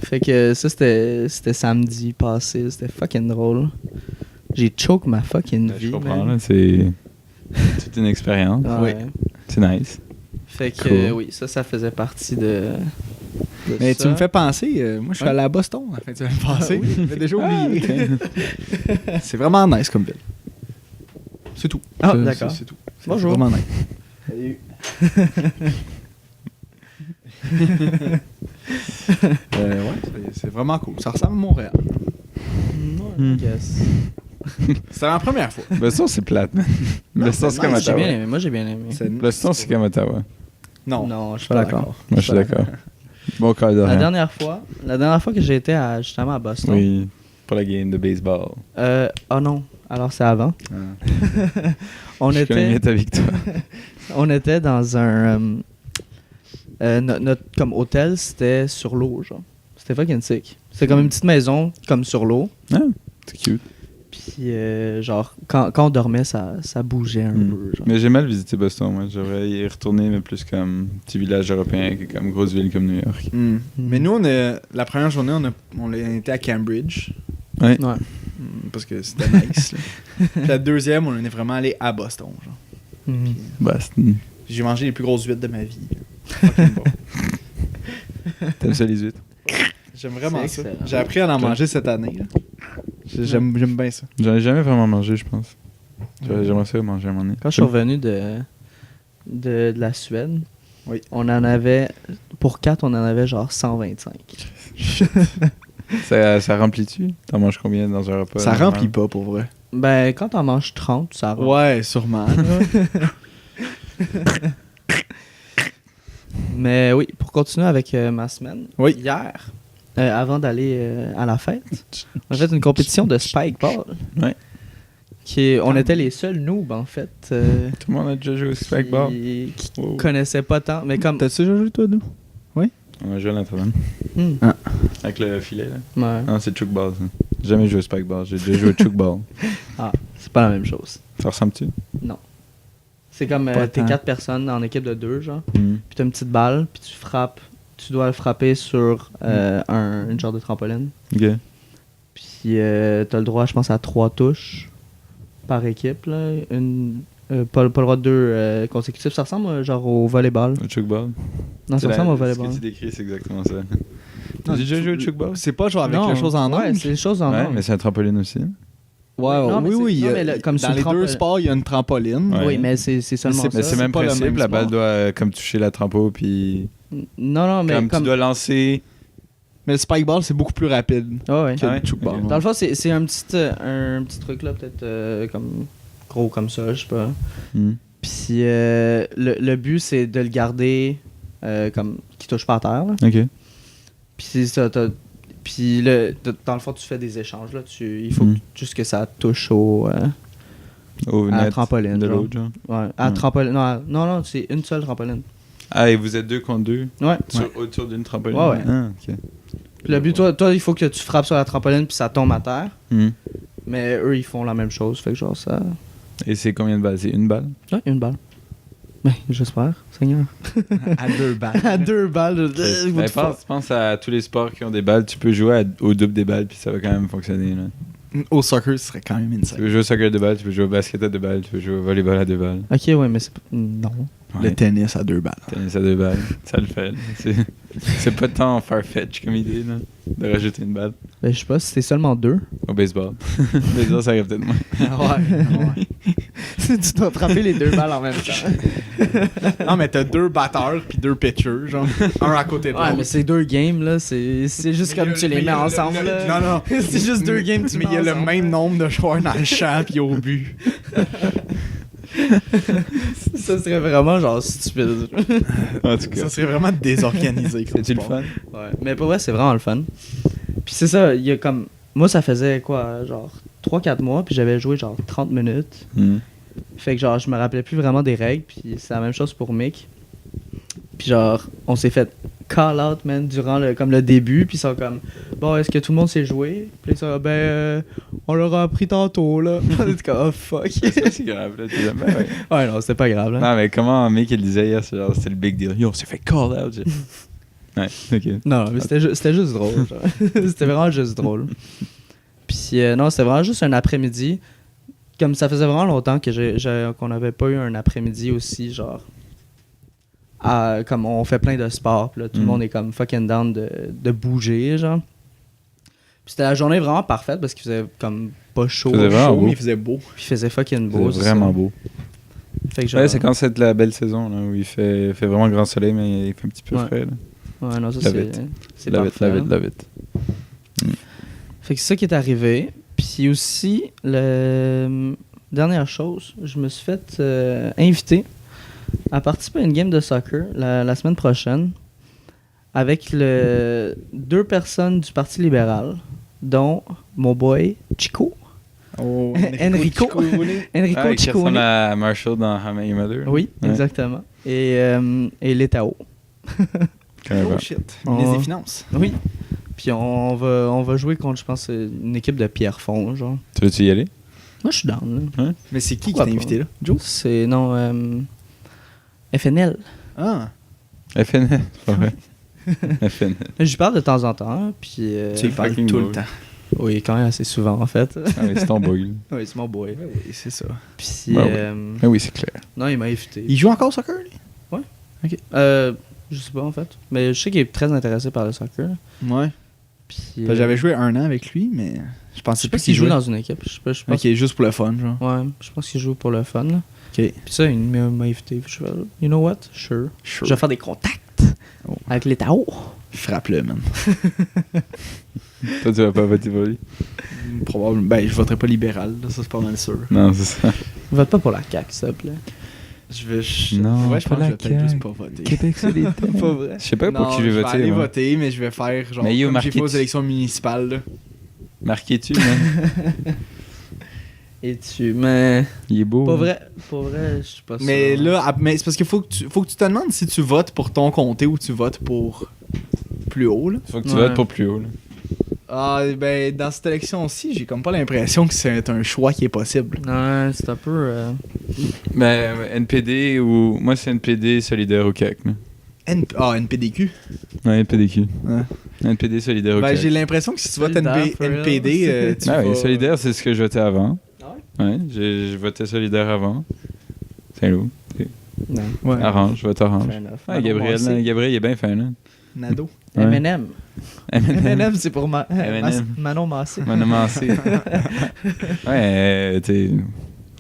Fait que ça, c'était samedi passé, c'était fucking drôle. J'ai choke ma fucking Je vie, comprends, man. là, c'est toute une expérience. Ouais. C'est nice. Fait que Cool. oui, ça faisait partie de Mais ça. tu me fais penser, moi je suis Ouais. allé à Boston la fin de semaine passée. Ah oui? J'avais déjà oublié. C'est vraiment nice comme ville. C'est tout. Ah, C'est- d'accord. C'est tout. C'est Bonjour. vraiment nice. Salut. Ouais, c'est vraiment cool. Ça ressemble à Montréal. I guess. C'était la première fois. Boston, c'est plate. Boston, c'est comme Moi, j'ai bien Ottawa. aimé. Moi, j'ai bien aimé. Boston, c'est comme Ottawa. Non. Non, je suis pas d'accord. Moi, je suis d'accord. Bon call de La rien. dernière fois que j'ai été justement à Boston. Oui, pour la game de baseball. Oh non. Alors c'est avant. Ah. On Je connais était mieux ta victoire. on était dans un notre comme hôtel, c'était sur l'eau, genre. C'était fucking sick. C'était comme une petite maison comme sur l'eau. Ah, c'est cute. Puis genre quand on dormait, ça bougeait un peu, genre. Mais j'ai mal visité Boston, moi. J'aimerais y retourner, mais plus comme petit village européen que comme grosse ville comme New York. Hmm. Mais nous, la première journée, on a été à Cambridge. Ouais. Ouais. Parce que c'était nice. là. Puis la deuxième, on est vraiment allé à Boston. Genre. Mhm. Boston. J'ai mangé les plus grosses huîtres de ma vie. Fucking bon. T'aimes ça les huîtres? J'aime vraiment C'est ça. excellent. J'ai appris à en manger cette année. là. J'aime bien ça. J'en ai jamais vraiment mangé, je pense. J'aimerais ça manger à un moment donné. Quand je suis revenu de la Suède, Oui. on en avait pour 4, on en avait genre 125. Ça remplit-tu? T'en manges combien dans un repas? Ça normal? remplit pas pour vrai. Ben quand t'en manges 30, ça remplit. Ouais, sûrement. Mais oui, pour continuer avec ma semaine, Oui. hier, avant d'aller à la fête, on a fait une compétition de spikeball. Ouais. On était les seuls noobs, en fait, Tout le monde a déjà joué au spikeball? qui Wow. connaissaient pas tant. Mais comme... T'as-tu déjà joué, toi, nous? On a joué à Notre-Dame. Hmm. Avec le filet, là. Ouais. Non, c'est chukball, ça. J'ai jamais joué au spikeball. J'ai déjà joué au chukball. Ah, c'est pas la même chose. Ça ressemble-tu? Non. C'est comme Pas t'es tant. 4 personnes en équipe de 2, genre. Hmm. Puis t'as une petite balle, puis tu frappes tu dois le frapper sur une genre de trampoline. Ok. Puis t'as le droit, je pense, à 3 touches par équipe. Là. Pas le droit de 2 consécutifs. Ça ressemble genre au volleyball. Au chuckball. Non, ça ressemble au Ce volleyball. que tu décris, c'est exactement ça. Non, J'ai déjà joué au chuckball? C'est pas genre avec Non, la chose en ouais, angle? c'est les choses en Ouais, angle. mais c'est un trampoline aussi. Ouais, Non, mais oui, c'est- oui. non, mais comme sur dans le les deux trampoline. sports, il y a une trampoline. Ouais. Oui, mais c'est seulement c'est- ça. Mais c'est le même pas le principe, même la balle sport. doit comme toucher la trampo, puis Non, mais comme tu dois lancer. Mais le spikeball, c'est beaucoup plus rapide Ouais. que Ah ouais? le chukball. Ok. Dans le fond, c'est un petit truc là, peut-être comme gros comme ça, je sais pas. Hmm. Puis le but, c'est de le garder comme qui touche pas à terre. Là. Ok. Puis c'est ça, puis dans le fond, tu fais des échanges. Là. Il faut juste que ça touche Au à la net trampoline. de genre. l'autre, genre. Ouais, à la Ouais. trampoline. Non, c'est une seule trampoline. Ah, et vous êtes 2 contre 2 Ouais. autour d'une trampoline? Ouais, ouais. Ah, ok. Puis le but, toi, il faut que tu frappes sur la trampoline puis ça tombe à terre. Hmm. Mais eux, ils font la même chose. Fait que genre ça. Et c'est combien de balles? C'est une balle? Ouais, une balle. Ben, j'espère, Seigneur. À 2 balles. À 2 balles, Mais pense à tous les sports qui ont des balles. Tu peux jouer au double des balles, puis ça va quand même fonctionner. Là. Au soccer, ce serait quand même Tu insane. peux jouer au soccer à 2 balles, tu peux jouer au basket à 2 balles, tu peux jouer au volleyball à 2 balles. Ok, ouais, mais c'est pas. Non. Le Ouais. tennis à 2 balles. Tennis à 2 balles, ça le fait. Là. C'est pas tant farfetch comme idée, là, de rajouter une balle. Ben, je sais pas si c'est seulement 2. Au baseball. Baseball, ça arrive peut-être moins. Ouais. Tu dois frapper les 2 balles en même temps. Non, mais t'as 2 batteurs puis 2 pitchers, genre. Un à côté de l'autre. Ouais, mais c'est 2 games, là. C'est juste comme tu les mets ensemble, là. Non, non. C'est juste 2 games, tu Mais il y a mets le ensemble. même nombre de joueurs dans le champ puis au but. Ça serait vraiment genre stupide. En tout cas. Ça serait vraiment désorganisé. comme C'est-tu le sport. fun? Ouais. Mais pour vrai, c'est vraiment le fun. Puis c'est ça, il y a comme. Moi, ça faisait quoi, genre 3-4 mois, puis j'avais joué genre 30 minutes. Hmm. Fait que genre, je me rappelais plus vraiment des règles, puis c'est la même chose pour Mick. Puis genre, on s'est fait call out, man, durant comme le début, puis ils sont comme, bon, est-ce que tout le monde sait jouer? Puis ils sont ben, on leur a appris tantôt, là. On était comme, oh fuck. C'est grave, là. Tu dis, ben ouais. Ouais, non, c'était pas grave, là. Non, mais comment Mick il disait hier, c'est genre, c'était le big deal. Yo, on s'est fait call out. Ouais, ok. Non, mais c'était juste drôle. genre. C'était vraiment juste drôle. Puis non, c'était vraiment juste un après-midi. Comme ça faisait vraiment longtemps que qu'on n'avait pas eu un après-midi aussi, genre. Comme on fait plein de sports, puis là, tout le monde est comme fucking down de bouger, genre. Puis c'était la journée vraiment parfaite parce qu'il faisait comme pas chaud. Faisait vraiment Chaud, beau. mais il faisait beau. Puis il faisait fucking beau. C'est c'est vraiment ça. beau. Fait que genre, Ouais, c'est quand c'est la belle saison, là, où il fait vraiment grand soleil, mais il fait un petit peu Ouais. frais. Là. Ouais, non, ça Love it. c'est Love it, parfait. love it, love it. Fait que c'est ça qui est arrivé. Puis aussi, dernière chose, je me suis fait inviter à participer à une game de soccer la semaine prochaine avec 2 personnes du Parti libéral, dont mon boy Chico. Oh, Enrico. Enrico Ah, qui Ciccone. ressemble à Marshall dans How I Met Your Mother. Oui, Ouais. exactement. Et l'Étao. Je connais Oh pas. shit. Oh. Les finances. Oui. Puis on va jouer contre, je pense, une équipe de Pierrefonds, genre. Tu veux-tu y aller? Moi, je suis down, là. Mais c'est qui Pourquoi t'a pas? invité là? C'est, non, FNL. Ah. FNL, c'est pas vrai. FNL. J'y parle de temps en temps, puis... Tu y parles fucking tout beau. le temps. Oui, quand même assez souvent, en fait. Ah oui, c'est ton boy. Oui, c'est mon boy. Oui, c'est ça. Puis, Ouais, Ah oui, c'est clair. non, il m'a invité. Il joue encore au soccer, lui? Je sais pas, en fait. Mais je sais qu'il est très intéressé par le soccer. Ouais. Puis, J'avais joué 1 an avec lui, mais je Je pensais sais pas pas qu'il s'il joue jouait. dans une équipe. Je pense. Ok, juste pour le fun, genre. Ouais, je pense qu'il joue pour le fun, là. Ok. Puis ça, il m'a invité. Je fais, you know what? Sure. Sure. Je vais faire des contacts Oh. avec les Tao. Frappe-le, man. Toi, tu vas pas voter pour lui? Probablement. Ben, je voterai pas libéral, là, ça c'est pas mal sûr. Non, c'est ça. Vote pas pour la CAQ, s'il te plaît. Je vais. Non, ouais, je pas pense que la je vais peut-être juste CAQ. pas voter. Québec solidaire. Pas vrai. Je sais pas pour Non, qui je vais voter. aller moi. voter, mais je vais faire genre Mais yo, comme j'ai fait aux marquez-tu- élections municipales. Là. Marquez-tu, man? Et mais Il est beau. pour hein. vrai, je suis pas sûr. Mais là, mais c'est parce qu'il faut que tu te demandes si tu votes pour ton comté ou tu votes pour plus haut. Là. Faut que tu Ouais. votes pour plus haut. Là. Ah, ben dans cette élection-ci, j'ai comme pas l'impression que c'est un choix qui est possible. Ouais, c'est un peu. Ben, NPD ou. Moi, c'est NPD solidaire au CAQ. là. NPDQ. Ouais, NPDQ. Ouais. NPD solidaire au Ben, Québec. j'ai l'impression que si tu votes Solidaire, for real. NPD, tu Ah vas... oui, solidaire, c'est ce que je votais avant. Ah Ouais, j'ai voté solidaire avant. Saint-Loup. Non. Ouais. Orange, je vote orange. Fair enough. Ouais, Gabriel, Gabriel, il est bien fin, là. Nado. Ouais. M&M. M&M, c'est pour M&M. Manon Massé. Monomancé. Ouais,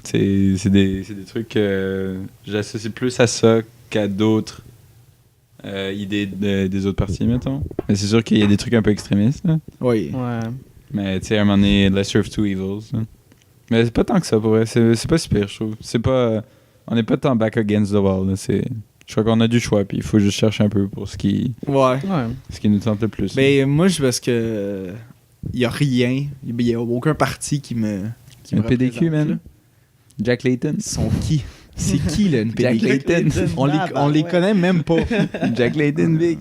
c'est des trucs que j'associe plus à ça qu'à d'autres idées des autres partis, mettons. Mais c'est sûr qu'il y a des trucs un peu extrémistes, là. Oui. Ouais. Mais tu sais, à un moment donné, lesser of two evils. Là. Mais c'est pas tant que ça, pour vrai. C'est pas super, je trouve. C'est pas... on n'est pas tant back against the wall, là. Je crois qu'on a du choix, puis il faut juste chercher un peu pour ce qui Ouais. nous tente le plus. Ben, moi, parce que... Il y a rien. Il y a aucun parti qui me... Un PDQ, représente, man. là. Jack Layton. Ils sont qui? C'est qui, le NPDQ? Jack Layton. On les connaît même pas. Jack Layton, big.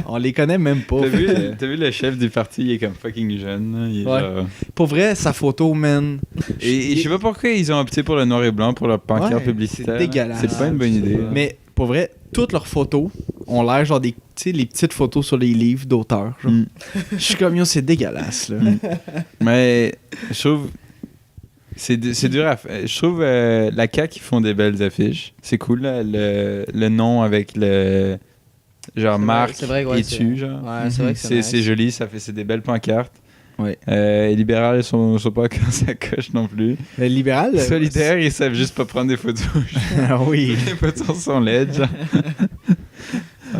On les connaît même pas. T'as vu le chef du parti, il est comme fucking jeune. Là. Il est Ouais. genre... Pour vrai, sa photo, man. Et je sais pas pourquoi ils ont opté pour le noir et blanc pour leur pancarte Ouais, publicitaire. c'est dégueulasse. C'est pas une bonne idée. là. Mais pour vrai, toutes leurs photos ont l'air genre des... Tu sais, les petites photos sur les livres d'auteurs. genre. Mm. Je suis comme, yo, c'est dégueulasse, là. Mais je trouve... C'est dur à faire. Je trouve la CAQ, ils font des belles affiches. C'est cool, là, le nom avec le... Genre Marc C'est vrai que ouais, et tu, genre. Ouais, c'est vrai que c'est C'est nice. joli, c'est des belles pancartes. Ouais. Les libérales, ils sont pas quand ça coche non plus. Le libéral... Solidaires, ils savent juste pas prendre des photos. Ah oui, Les photos sont laides, genre.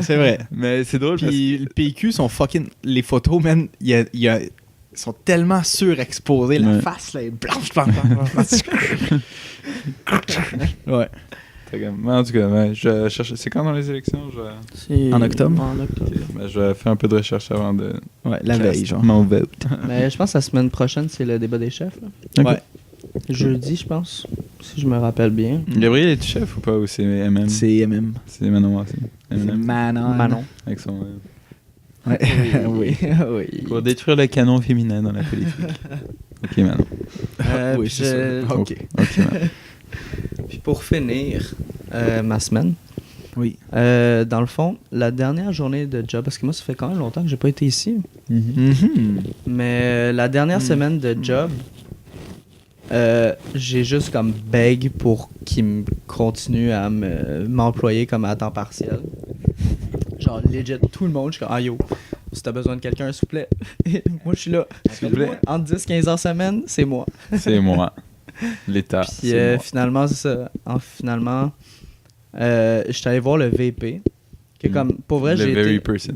c'est vrai. Mais c'est drôle Puis le PQ sont fucking... Les photos, man, ils sont tellement surexposés. La Ouais. face, là, est blanche, blanche, blanche, blanche. Ouais. Mais en tout cas, ouais, je cherche. C'est quand dans les élections En octobre? En octobre. Je vais faire un peu de recherche avant de. Ouais, la veille, genre. Mon vote. Mais je pense que la semaine prochaine, c'est le débat des chefs. Là. Ouais. Jeudi, je pense. Si je me rappelle bien. Gabriel est chef ou pas? Ou c'est MM? C'est MM. C'est Manon aussi. Manon. Manon. Avec son. Ouais. Oui. Oui. Pour détruire le canon féminin dans la politique. Ok, Manon. Oui, puis c'est ça. Ok. Ok, Manon. Puis pour finir ma semaine, Oui. dans le fond, la dernière journée de job, parce que moi, ça fait quand même longtemps que j'ai pas été ici, Mhm. mais la dernière semaine de job, j'ai juste comme beg pour qu'ils me continuent à m'employer comme à temps partiel. Genre, legit, tout le monde, je suis comme, ah yo, si t'as besoin de quelqu'un, s'il vous plaît, moi je suis là. S'il vous plaît. Entre 10-15 heures semaine, c'est moi. C'est moi. L'État. Puis c'est moi. finalement, c'est ça. Finalement, je suis allé voir le VP. Que comme, pour vrai, Le j'ai very été, person.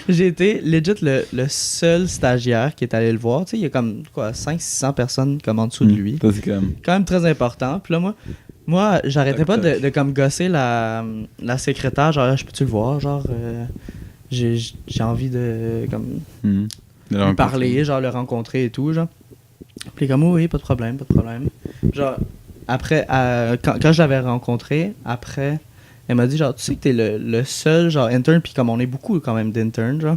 j'ai été legit le seul stagiaire qui est allé le voir. Tu sais, il y a comme quoi 500-600 personnes comme en dessous de lui. Ça, c'est comme. Quand même très important. Puis là, moi j'arrêtais pas de comme gosser la secrétaire. Genre, je peux-tu le voir? Genre, j'ai envie de comme De lui leur parler, genre le rencontrer et tout, genre. Puis comme, oui, pas de problème, pas de problème. Genre, après, quand je l'avais rencontré, après, elle m'a dit, genre, tu sais que t'es le seul, genre, intern, puis comme on est beaucoup quand même d'interns, genre,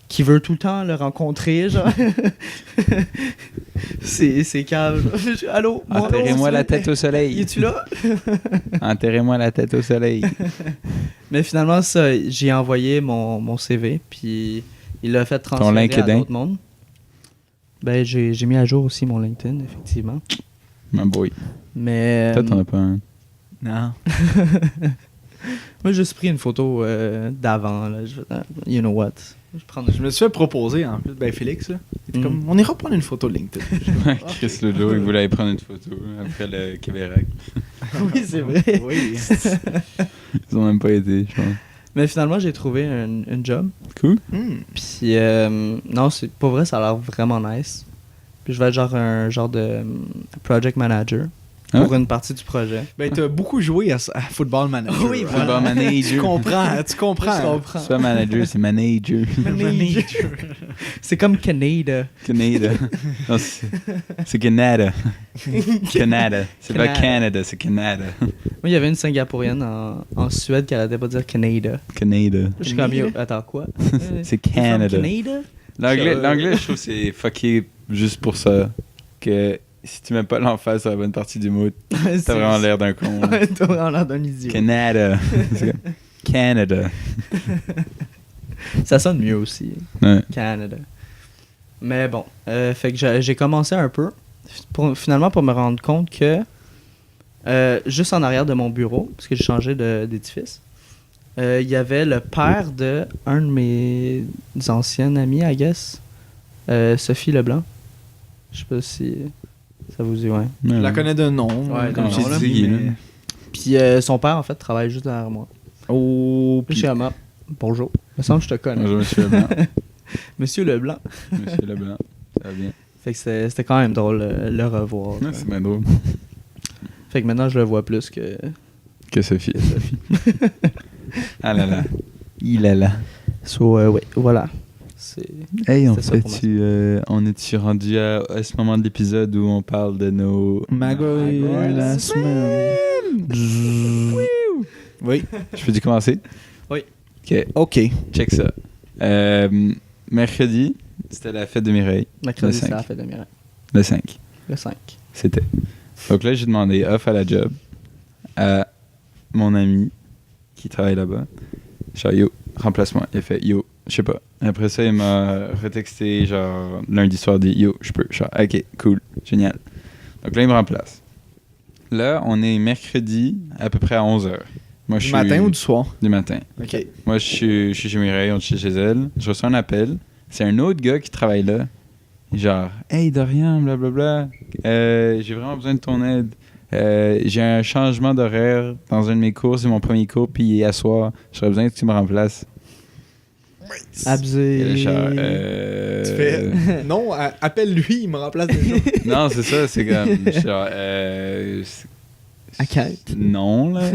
qui veut tout le temps le rencontrer, genre. c'est calme. Allô, mon nom, Enterrez-moi s'il la vous plaît. tête au soleil. Es-tu là? Enterrez-moi la tête au soleil. Mais finalement, ça, j'ai envoyé mon CV, puis il l'a fait transférer à LinkedIn? d'autres mondes. Ben, j'ai mis à jour aussi mon LinkedIn, effectivement. My boy. Mais Toi, t'en as pas un. Non. moi, j'ai juste pris une photo d'avant. Là. You know what? Je me suis fait proposer, en plus, ben Félix, là. Il était comme, on ira prendre une photo LinkedIn. Chris Lolo, il voulait aller prendre une photo après le Québec. Oui, c'est vrai. Oui. Ils ont même pas été, je pense. Mais finalement, j'ai trouvé une job. Cool. Puis, non, c'est pour vrai, ça a l'air vraiment nice. Puis, je vais être un genre de project manager Ah pour une partie du projet. Ben, t'as beaucoup joué à Football Manager. Oui, Football voilà. Tu manager. comprends, tu Je comprends. comprends. C'est pas manager, c'est manager. Manager. C'est comme Canada. Canada. Non, c'est Canada. Canada. C'est pas Canada. Canada, c'est Canada. Moi, il y avait une Singapourienne en Suède qui arrêtait pas de dire Canada. Canada. Je suis comme, yo, attends, quoi? C'est You're from Canada. Canada? L'anglais, je trouve que c'est fucké juste pour ça. Que si tu mets pas l'emphase sur la bonne partie du mot, C'est- t'as vraiment l'air d'un con. Ouais, t'as vraiment l'air d'un idiot. Canada. C'est comme, Canada. Ça sonne mieux aussi. Ouais. Canada. Mais bon, fait que j'ai commencé un peu. Finalement, pour me rendre compte que juste en arrière de mon bureau, parce que j'ai changé d'édifice, il y avait le père de un de mes anciennes amies, I guess. Sophie Leblanc. Je sais pas si ça vous dit, ouais. Je la connais de nom. Ouais, comme de nom, j'ai là. dit, mais- mais- Puis son père, en fait, travaille juste derrière moi. Oh, Puis je suis comme, ah, bonjour. Il me semble que je te connais. Bonjour, monsieur Leblanc. Monsieur Leblanc. Monsieur Leblanc. Ça va bien. Fait que c'était quand même drôle de le revoir. Ouais, c'est bien drôle. Fait que maintenant, je le vois plus que Que Sophie. Ah là là. Il est là. ouais, voilà. C'est... Hey, C'est ça pour on est-tu rendu à ce moment de l'épisode où on parle de nos... Magouille la semaine. Oui. Je peux-tu commencer? Oui. Ok, OK. check ça. Mercredi, c'était la fête de Mireille. Mercredi, Le c'est 5. la fête de Mireille. Le 5. Le 5. C'était. Donc là, j'ai demandé off à la job à mon ami qui travaille là-bas. Genre, yo, remplace-moi. Il a fait, yo, je sais pas. Après ça, il m'a retexté, genre, lundi soir, dit, yo, je peux. Genre, ok, cool, génial. Donc là, il me remplace. Là, on est mercredi, à peu près à 11h. Moi, Du matin ou du soir? Du matin. OK. Moi, je suis chez Mireille, on est chez elle. Je reçois un appel. C'est un autre gars qui travaille là. Genre, hey Dorian, blablabla, j'ai vraiment besoin de ton aide. J'ai un changement d'horaire dans un de mes cours, c'est mon premier cours, puis il est à soir. J'aurais besoin que tu me remplaces. Abusé. Et là, genre, Tu fais... Non, appelle-lui, il me remplace déjà. Non, c'est ça, c'est comme. Genre, À quête. non, là.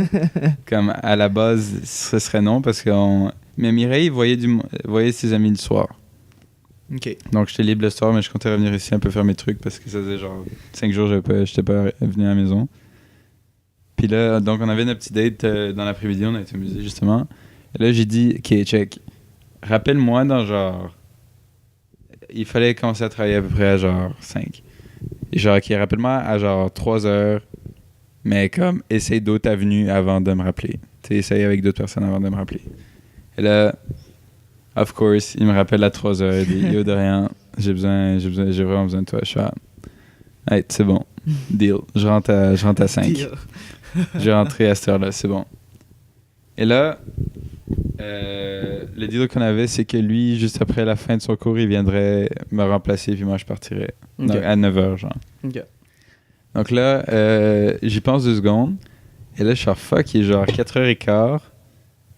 Comme à la base, ce serait non, parce que. Mais Mireille voyait ses amis le soir. OK. Donc, j'étais libre le soir, mais je comptais revenir ici un peu faire mes trucs parce que ça faisait genre 5 jours que j'étais pas venu à la maison. Puis là, donc, on avait notre petit date dans l'après-midi, on a été amusés justement. Et là, j'ai dit, OK, check. Rappelle-moi dans genre. Il fallait commencer à travailler à peu près à genre 5. Et genre, OK, rappelle-moi à genre 3 heures, mais comme, essaye d'autres avenues avant de me rappeler. Tu sais, essaye avec d'autres personnes avant de me rappeler. Et là. Of course, il me rappelle à 3h. Il dit, yo, Dorian, j'ai vraiment besoin de toi. Je suis à... Hey, c'est bon. Deal. Je rentre à 5. Deal. Je vais rentrer à cette heure-là, c'est bon. Et là, le deal qu'on avait, c'est que lui, juste après la fin de son cours, il viendrait me remplacer, puis moi, je partirais. Ok. Donc, à 9h, genre. Ok. Donc là, j'y pense 2 secondes. Et là, je suis genre, fuck, il est genre 4h15.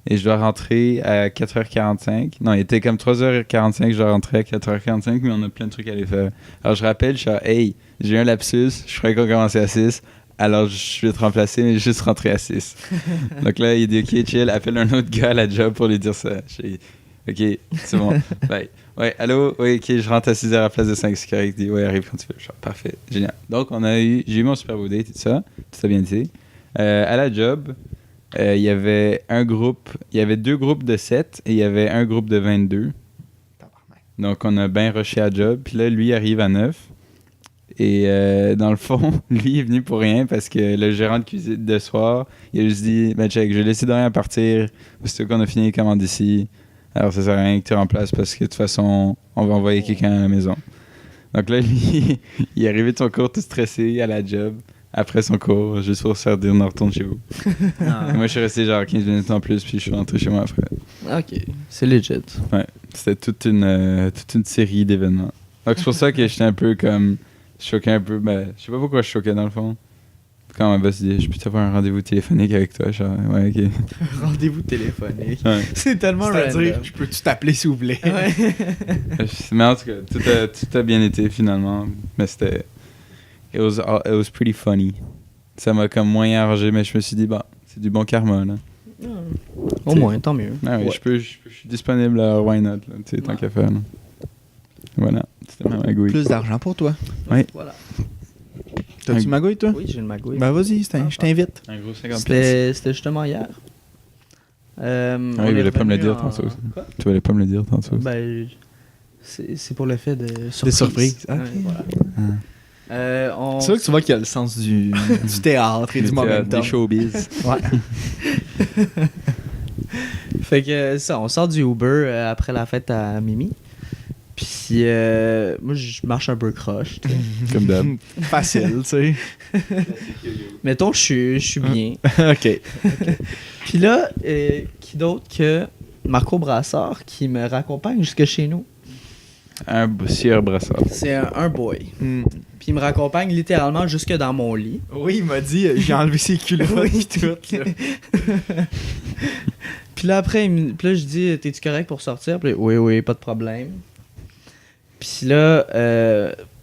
Et je dois rentrer à 4h45. Non, il était comme 3h45, je dois rentrer à 4h45, mais on a plein de trucs à aller faire. Alors je rappelle, je suis hey, j'ai un lapsus, je croyais qu'on commençait à 6, alors je vais te remplacer, mais juste rentrer à 6. Donc là, il dit, ok, chill, appelle un autre gars à la job pour lui dire ça. Je dis, ok, c'est bon, bye. Ouais, allô, oui, ok, je rentre à 6h à la place de 5, c'est correct. Il dit, ouais, arrive quand tu veux. Je suis parfait, génial. Donc j'ai eu mon super beau date et tout ça, tout a bien été. À la job, il y avait il y avait 2 groupes de 7 et il y avait un groupe de 22. Donc on a bien rushé à job. Puis là, lui arrive à 9. Et dans le fond, lui il est venu pour rien parce que le gérant de cuisine de soir, il a juste dit, ben check, je vais laisser Dorian partir. Aussitôt qu'on a fini les commandes ici. Alors ça sert à rien que tu remplaces parce que de toute façon, on va envoyer quelqu'un à la maison. Donc là, lui, il est arrivé de son cours tout stressé à la job. Après son cours, juste pour se faire dire, on retourne chez vous. Ah. Moi, je suis resté genre 15 minutes en plus, puis je suis rentré chez moi après. Ok, c'est legit. Ouais, c'était toute une série d'événements. Donc, c'est pour ça que j'étais un peu comme. Choqué un peu. Ben, je sais pas pourquoi je choquais dans le fond. Quand ma boss dit, je peux t'avoir un rendez-vous téléphonique avec toi, genre, ouais, ok. Rendez-vous téléphonique. Ouais. C'est tellement C'est-à-dire, random. je peux-tu t'appeler s'il vous plaît? Ouais. Mais en tout cas, tout a bien été finalement. Mais c'était. It was pretty funny. Ça m'a comme moyen arrangé, mais je me suis dit, bah, c'est du bon karma, là. Au moins, tant mieux. Ah oui, Ouais. je suis disponible à Why Not, là, tu sais, tant qu'à faire. Là. Voilà, c'était ma magouille. Plus d'argent pour toi. Oui. Voilà. T'as-tu magouille, toi? Oui, j'ai une magouille. Ben vas-y, je t'invite. Un gros 50 C'était justement hier. il voulait pas me le dire tantôt. Quoi? Tu voulais pas me le dire tantôt. Ben, c'est pour le fait de surprise. Des surprises. Ouais, Ok. voilà. Ah. C'est vrai que tu vois qu'il y a le sens du théâtre et du momentum. Des showbiz. Ouais. Fait que ça, on sort du Uber après la fête à Mimi. Puis moi, je marche un peu croche. tu sais. Comme d'hab. Facile, tu sais. Mettons, je suis bien. OK. Puis là, qui d'autre que Marco Brassard qui me raccompagne jusque chez nous. Un sieur brassard. C'est un boy. Puis il me raccompagne littéralement jusque dans mon lit. Oui, il m'a dit, j'ai enlevé ses culottes Oui. et tout. Là. Puis là, après, puis là, je dis, t'es-tu correct pour sortir? Puis là, oui, pas de problème. Puis là,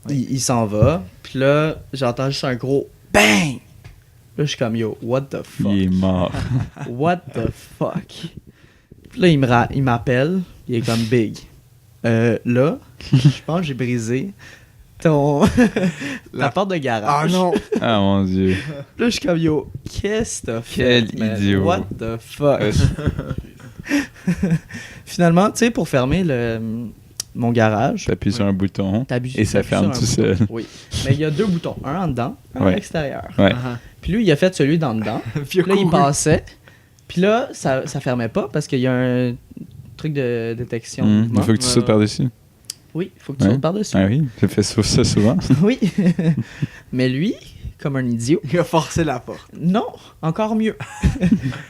il s'en va. Puis là, j'entends juste un gros BANG! Là, je suis comme, yo, what the fuck? Il est mort. What the fuck? Puis là, il m'appelle. Il est comme big. Là, je pense que j'ai brisé la porte de garage. Ah non! Ah mon dieu. Là, je suis comme, yo, qu'est-ce que t'as fait? Quel man? idiot. What the fuck? Finalement, tu sais, pour fermer mon garage, T'appuies sur un bouton et ça ferme tout seul. Oui. Mais il y a deux boutons, un en dedans, un à Ouais. l'extérieur. Ouais. Puis lui, il a fait celui d'en dedans. Puis là, il passait. Puis là, ça fermait pas parce qu'il y a un truc de détection. de Il mouvement. faut que tu sautes par-dessus. Oui, il faut que tu Ouais. sautes par-dessus. Ah oui, je fais ça souvent. Oui. Mais lui, comme un idiot, Il a forcé la porte. non, encore mieux.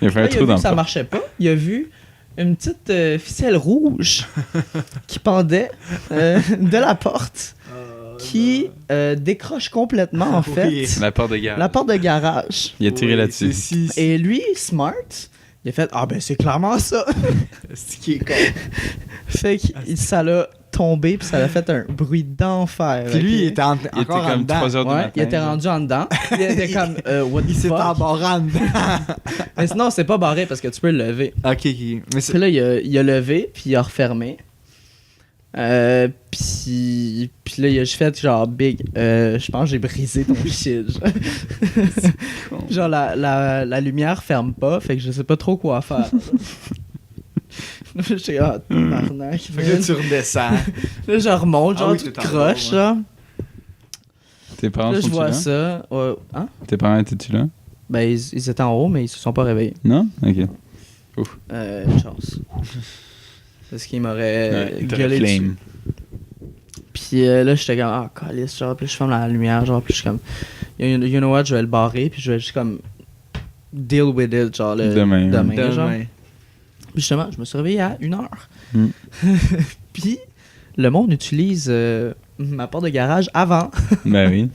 Il a fait Là, un il a trou vu dans que le ça porte. marchait pas. Il a vu une petite ficelle rouge qui pendait de la porte, qui décroche complètement, en fait, Oui. La porte de garage. la porte de garage. Il a tiré là-dessus. Et lui, smart, il a fait « Ah ben c'est clairement ça! C'est qui est con. » Fait que ça l'a tombé, puis ça l'a fait un bruit d'enfer. Puis lui, ok? il était Il était encore en comme dedans. 3 heures du Ouais, matin. il était rendu en dedans. Il était comme What the Il s'est fuck? embarré en dedans. Mais sinon, c'est pas barré parce que tu peux le lever. OK. Mais Puis là, il a levé, puis il a refermé. Puis là, il a juste fait genre big. Je pense que j'ai brisé ton shit. Genre, la lumière ferme pas, fait que je sais pas trop quoi faire. J'étais ah, tabarnak. Fait que là, tu redescends. Là, je remonte, genre, Ah oui, tout t'es en croche, haut, là. Tes parents Là, je sont-ils vois là? ça. Ouais, hein? Tes parents étaient-tu là? Ben, ils étaient en haut, mais ils se sont pas réveillés. Non? Ok. Une chance. Parce qu'ils m'auraient gueulé dessus. flame. Puis là, j'étais comme, ah, calice, genre, puis je ferme la lumière, genre, puis je suis comme, you know what, je vais le barrer, puis je vais juste comme, deal with it, genre, Demain. genre. Puis justement, je me suis réveillé à 1h. Mm. Puis, le monde utilise ma porte de garage avant. Ben oui.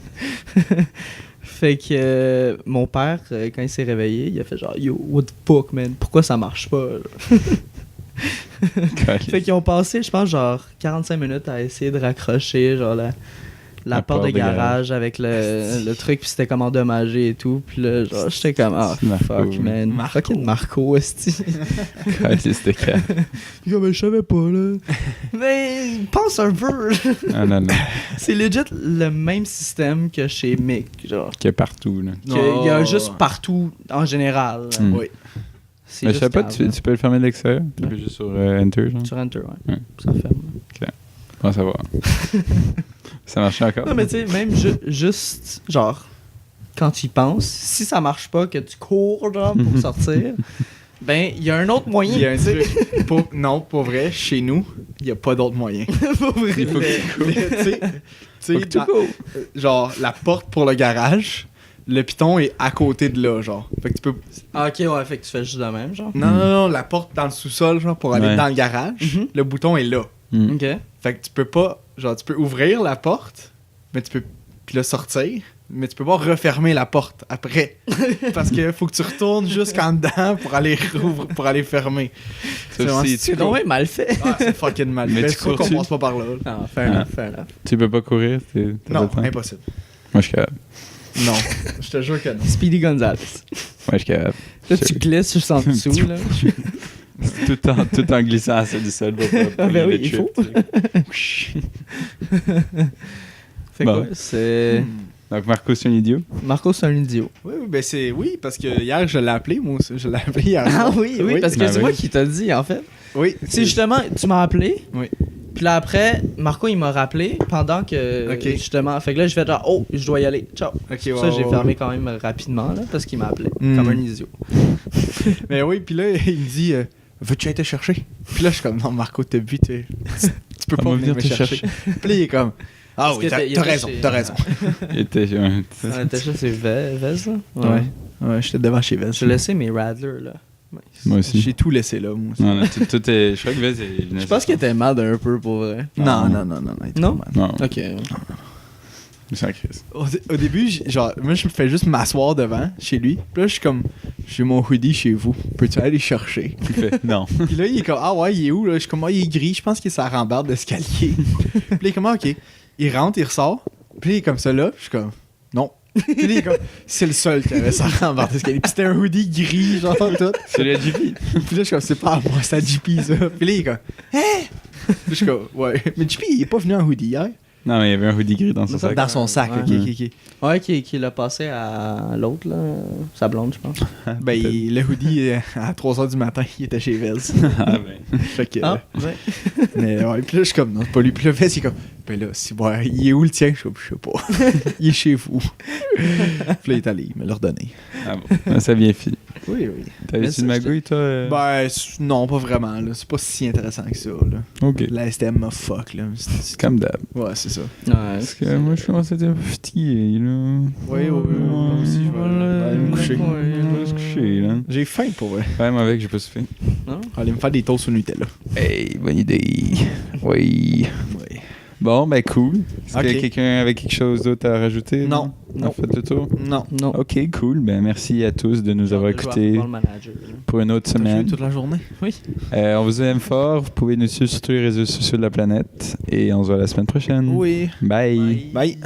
Fait que mon père, quand il s'est réveillé, il a fait genre, yo, what the fuck, man, pourquoi ça marche pas? Fait qu'ils ont passé, je pense, genre 45 minutes à essayer de raccrocher, genre la porte de garage avec le truc, puis c'était comme endommagé et tout. Puis là, genre, j'étais comme, ah, Marco, fuck, man. Marco. Fucking Marco, esti. C'était calme. Yo, mais je savais pas, là. Mais pense un peu. Ah non, non. C'est legit le même système que chez Mick, genre. Qu'il y a partout, là. Il y a juste partout, en général. là. Mm. Oui. C'est Mais je sais juste pas, cave, tu peux le fermer de l'extérieur? Tu peux juste sur Enter, genre? là. Sur Enter, ouais. Ouais. Ça ferme. Bon, ça va. Ça marche encore? Non, mais tu sais, même juste, genre, quand tu y penses, si ça marche pas, que tu cours, genre, pour sortir, ben, il y a un autre moyen. Il y a un tu sais. truc. Non, pour vrai, chez nous, il n'y a pas d'autre moyen. Pour vrai. Il faut que tu cours. Tu sais, Faut que tu cours. genre, la porte pour le garage, le piton est à côté de là, genre. Fait que tu peux. Ah, ok, ouais, fait que tu fais juste de même, genre. Non, la porte dans le sous-sol, genre, pour aller Ouais. dans le garage, Mhm. le bouton est là. Mm. Ok. Fait que tu peux pas. Genre, tu peux ouvrir la porte, mais tu peux. Puis là, sortir. Mais tu peux pas refermer la porte après. Parce que faut que tu retournes jusqu'en dedans pour aller pour aller fermer. Ça C'est aussi, vraiment- C'est donc bien mal fait. Ah, c'est fucking mal. Mais Mais tu c'est quoi qu'on cours-tu? passe pas par là. Ah, fair enough, fair enough. Tu peux pas courir? T'as Non, pas le temps? impossible. Moi, je suis capable. Non, je te jure que non. Speedy Gonzales. Moi, je suis capable. Là, tu glisses juste en dessous, là. tout en glissant à celle du sol. Pour pas Ah, ben pogner oui, le il trip, faut. tu sais. Fait Bon. quoi? C'est. Donc, Marco, c'est un idiot. Marco, c'est un idiot. Oui, ben c'est. Oui, parce que hier, je l'ai appelé, moi aussi. Je l'ai appelé hier. Ah oui, Oui. parce que Ben c'est oui. moi qui t'a dit, en fait. Oui. C'est justement, tu m'as appelé. Oui. Puis là, après, Marco, il m'a rappelé pendant que, Ok. justement, fait que là, j'ai fait genre, oh, je dois y aller, ciao. Ok, Pour ça, j'ai fermé quand même rapidement, là, parce qu'il m'a appelé, comme un idiot. Mais oui, puis là, il me dit veux-tu aller te chercher? Puis là, je suis comme non, Marco, t'as bu, tu peux pas venir me chercher. Puis là, il est comme ah Parce oui, que il t'as était raison, chez- t'as raison. Il était. Ouais, t'as ça, c'est Vez, là? Ouais, j'étais devant chez Vez. J'ai laissé mes Radler, là. Moi aussi. J'ai tout laissé là, moi aussi. Non, non, tout est. Je crois que Vez est. Je pense qu'il était mad un peu pour vrai. Non, il était Non? pas mal. Non, Ok. c'est un Chris. Au début, genre, moi, je me fais juste m'asseoir devant, chez lui. Puis là, je suis comme, j'ai mon hoodie chez vous. Peux-tu aller le chercher? Il fait non. Puis là, il est comme, ah ouais, il est où? Là? Je suis comme, ah, il est gris. Je pense qu'il est sur la rambarde d'escalier. Puis là, il est comme, ah, ok. Il rentre, il ressort. Puis là, il est comme ça là. Je suis comme, non. Puis là, il est comme, c'est le seul qui avait sa rambarde d'escalier. Puis c'était un hoodie gris, genre, tout. C'est le JP. Puis là, je suis comme, c'est pas à moi, c'est à JP, ça. Puis là, il est comme, hé! Puis je suis comme, ouais. Mais JP, il est pas venu en hoodie hier. Non, mais il y avait un hoodie gris dans son sac. Dans son sac, Ouais. ok. Ouais, qui l'a passé à l'autre, là. Sa blonde, je pense. Ben, le hoodie, à 3h du matin, il était chez Vez. Ah ben. Fait que, Ouais. mais ouais, puis là, je suis comme, non, c'est pas lui. Puis là, Vez, il est comme, ben là, si, ouais, il est où le tien? Je sais pas. Il est chez vous. Puis là, il est allé, il me l'a redonné. Ah bon. Ça vient fini. Oui. T'avais-tu une magouille, toi Ben, non, pas vraiment, là. C'est pas si intéressant que ça, là. Ok. La STM m'a fuck, là. Comme d'hab. Ouais, c'est ça. Ouais, Parce que moi, je commence à être un peu fatigué, là. Oui, moi aussi, je vais aller me coucher. Je vais se coucher, là. J'ai faim pour vrai. Ouais, moi avec, j'ai pas souffert. Non? Aller me faire des toasts au Nutella. Hey, bonne idée. Oui. Ouais. Bon, ben cool. Est-ce Ok. qu'il y a quelqu'un avec quelque chose d'autre à rajouter? Non. On fait le tour? Non. Non. Ok, cool. Ben merci à tous de nous avoir écoutés pour une autre T'as joué semaine. toute la journée? Oui. On vous aime fort. Vous pouvez nous suivre sur tous les réseaux sociaux de la planète. Et on se voit la semaine prochaine. Oui. Bye. Bye.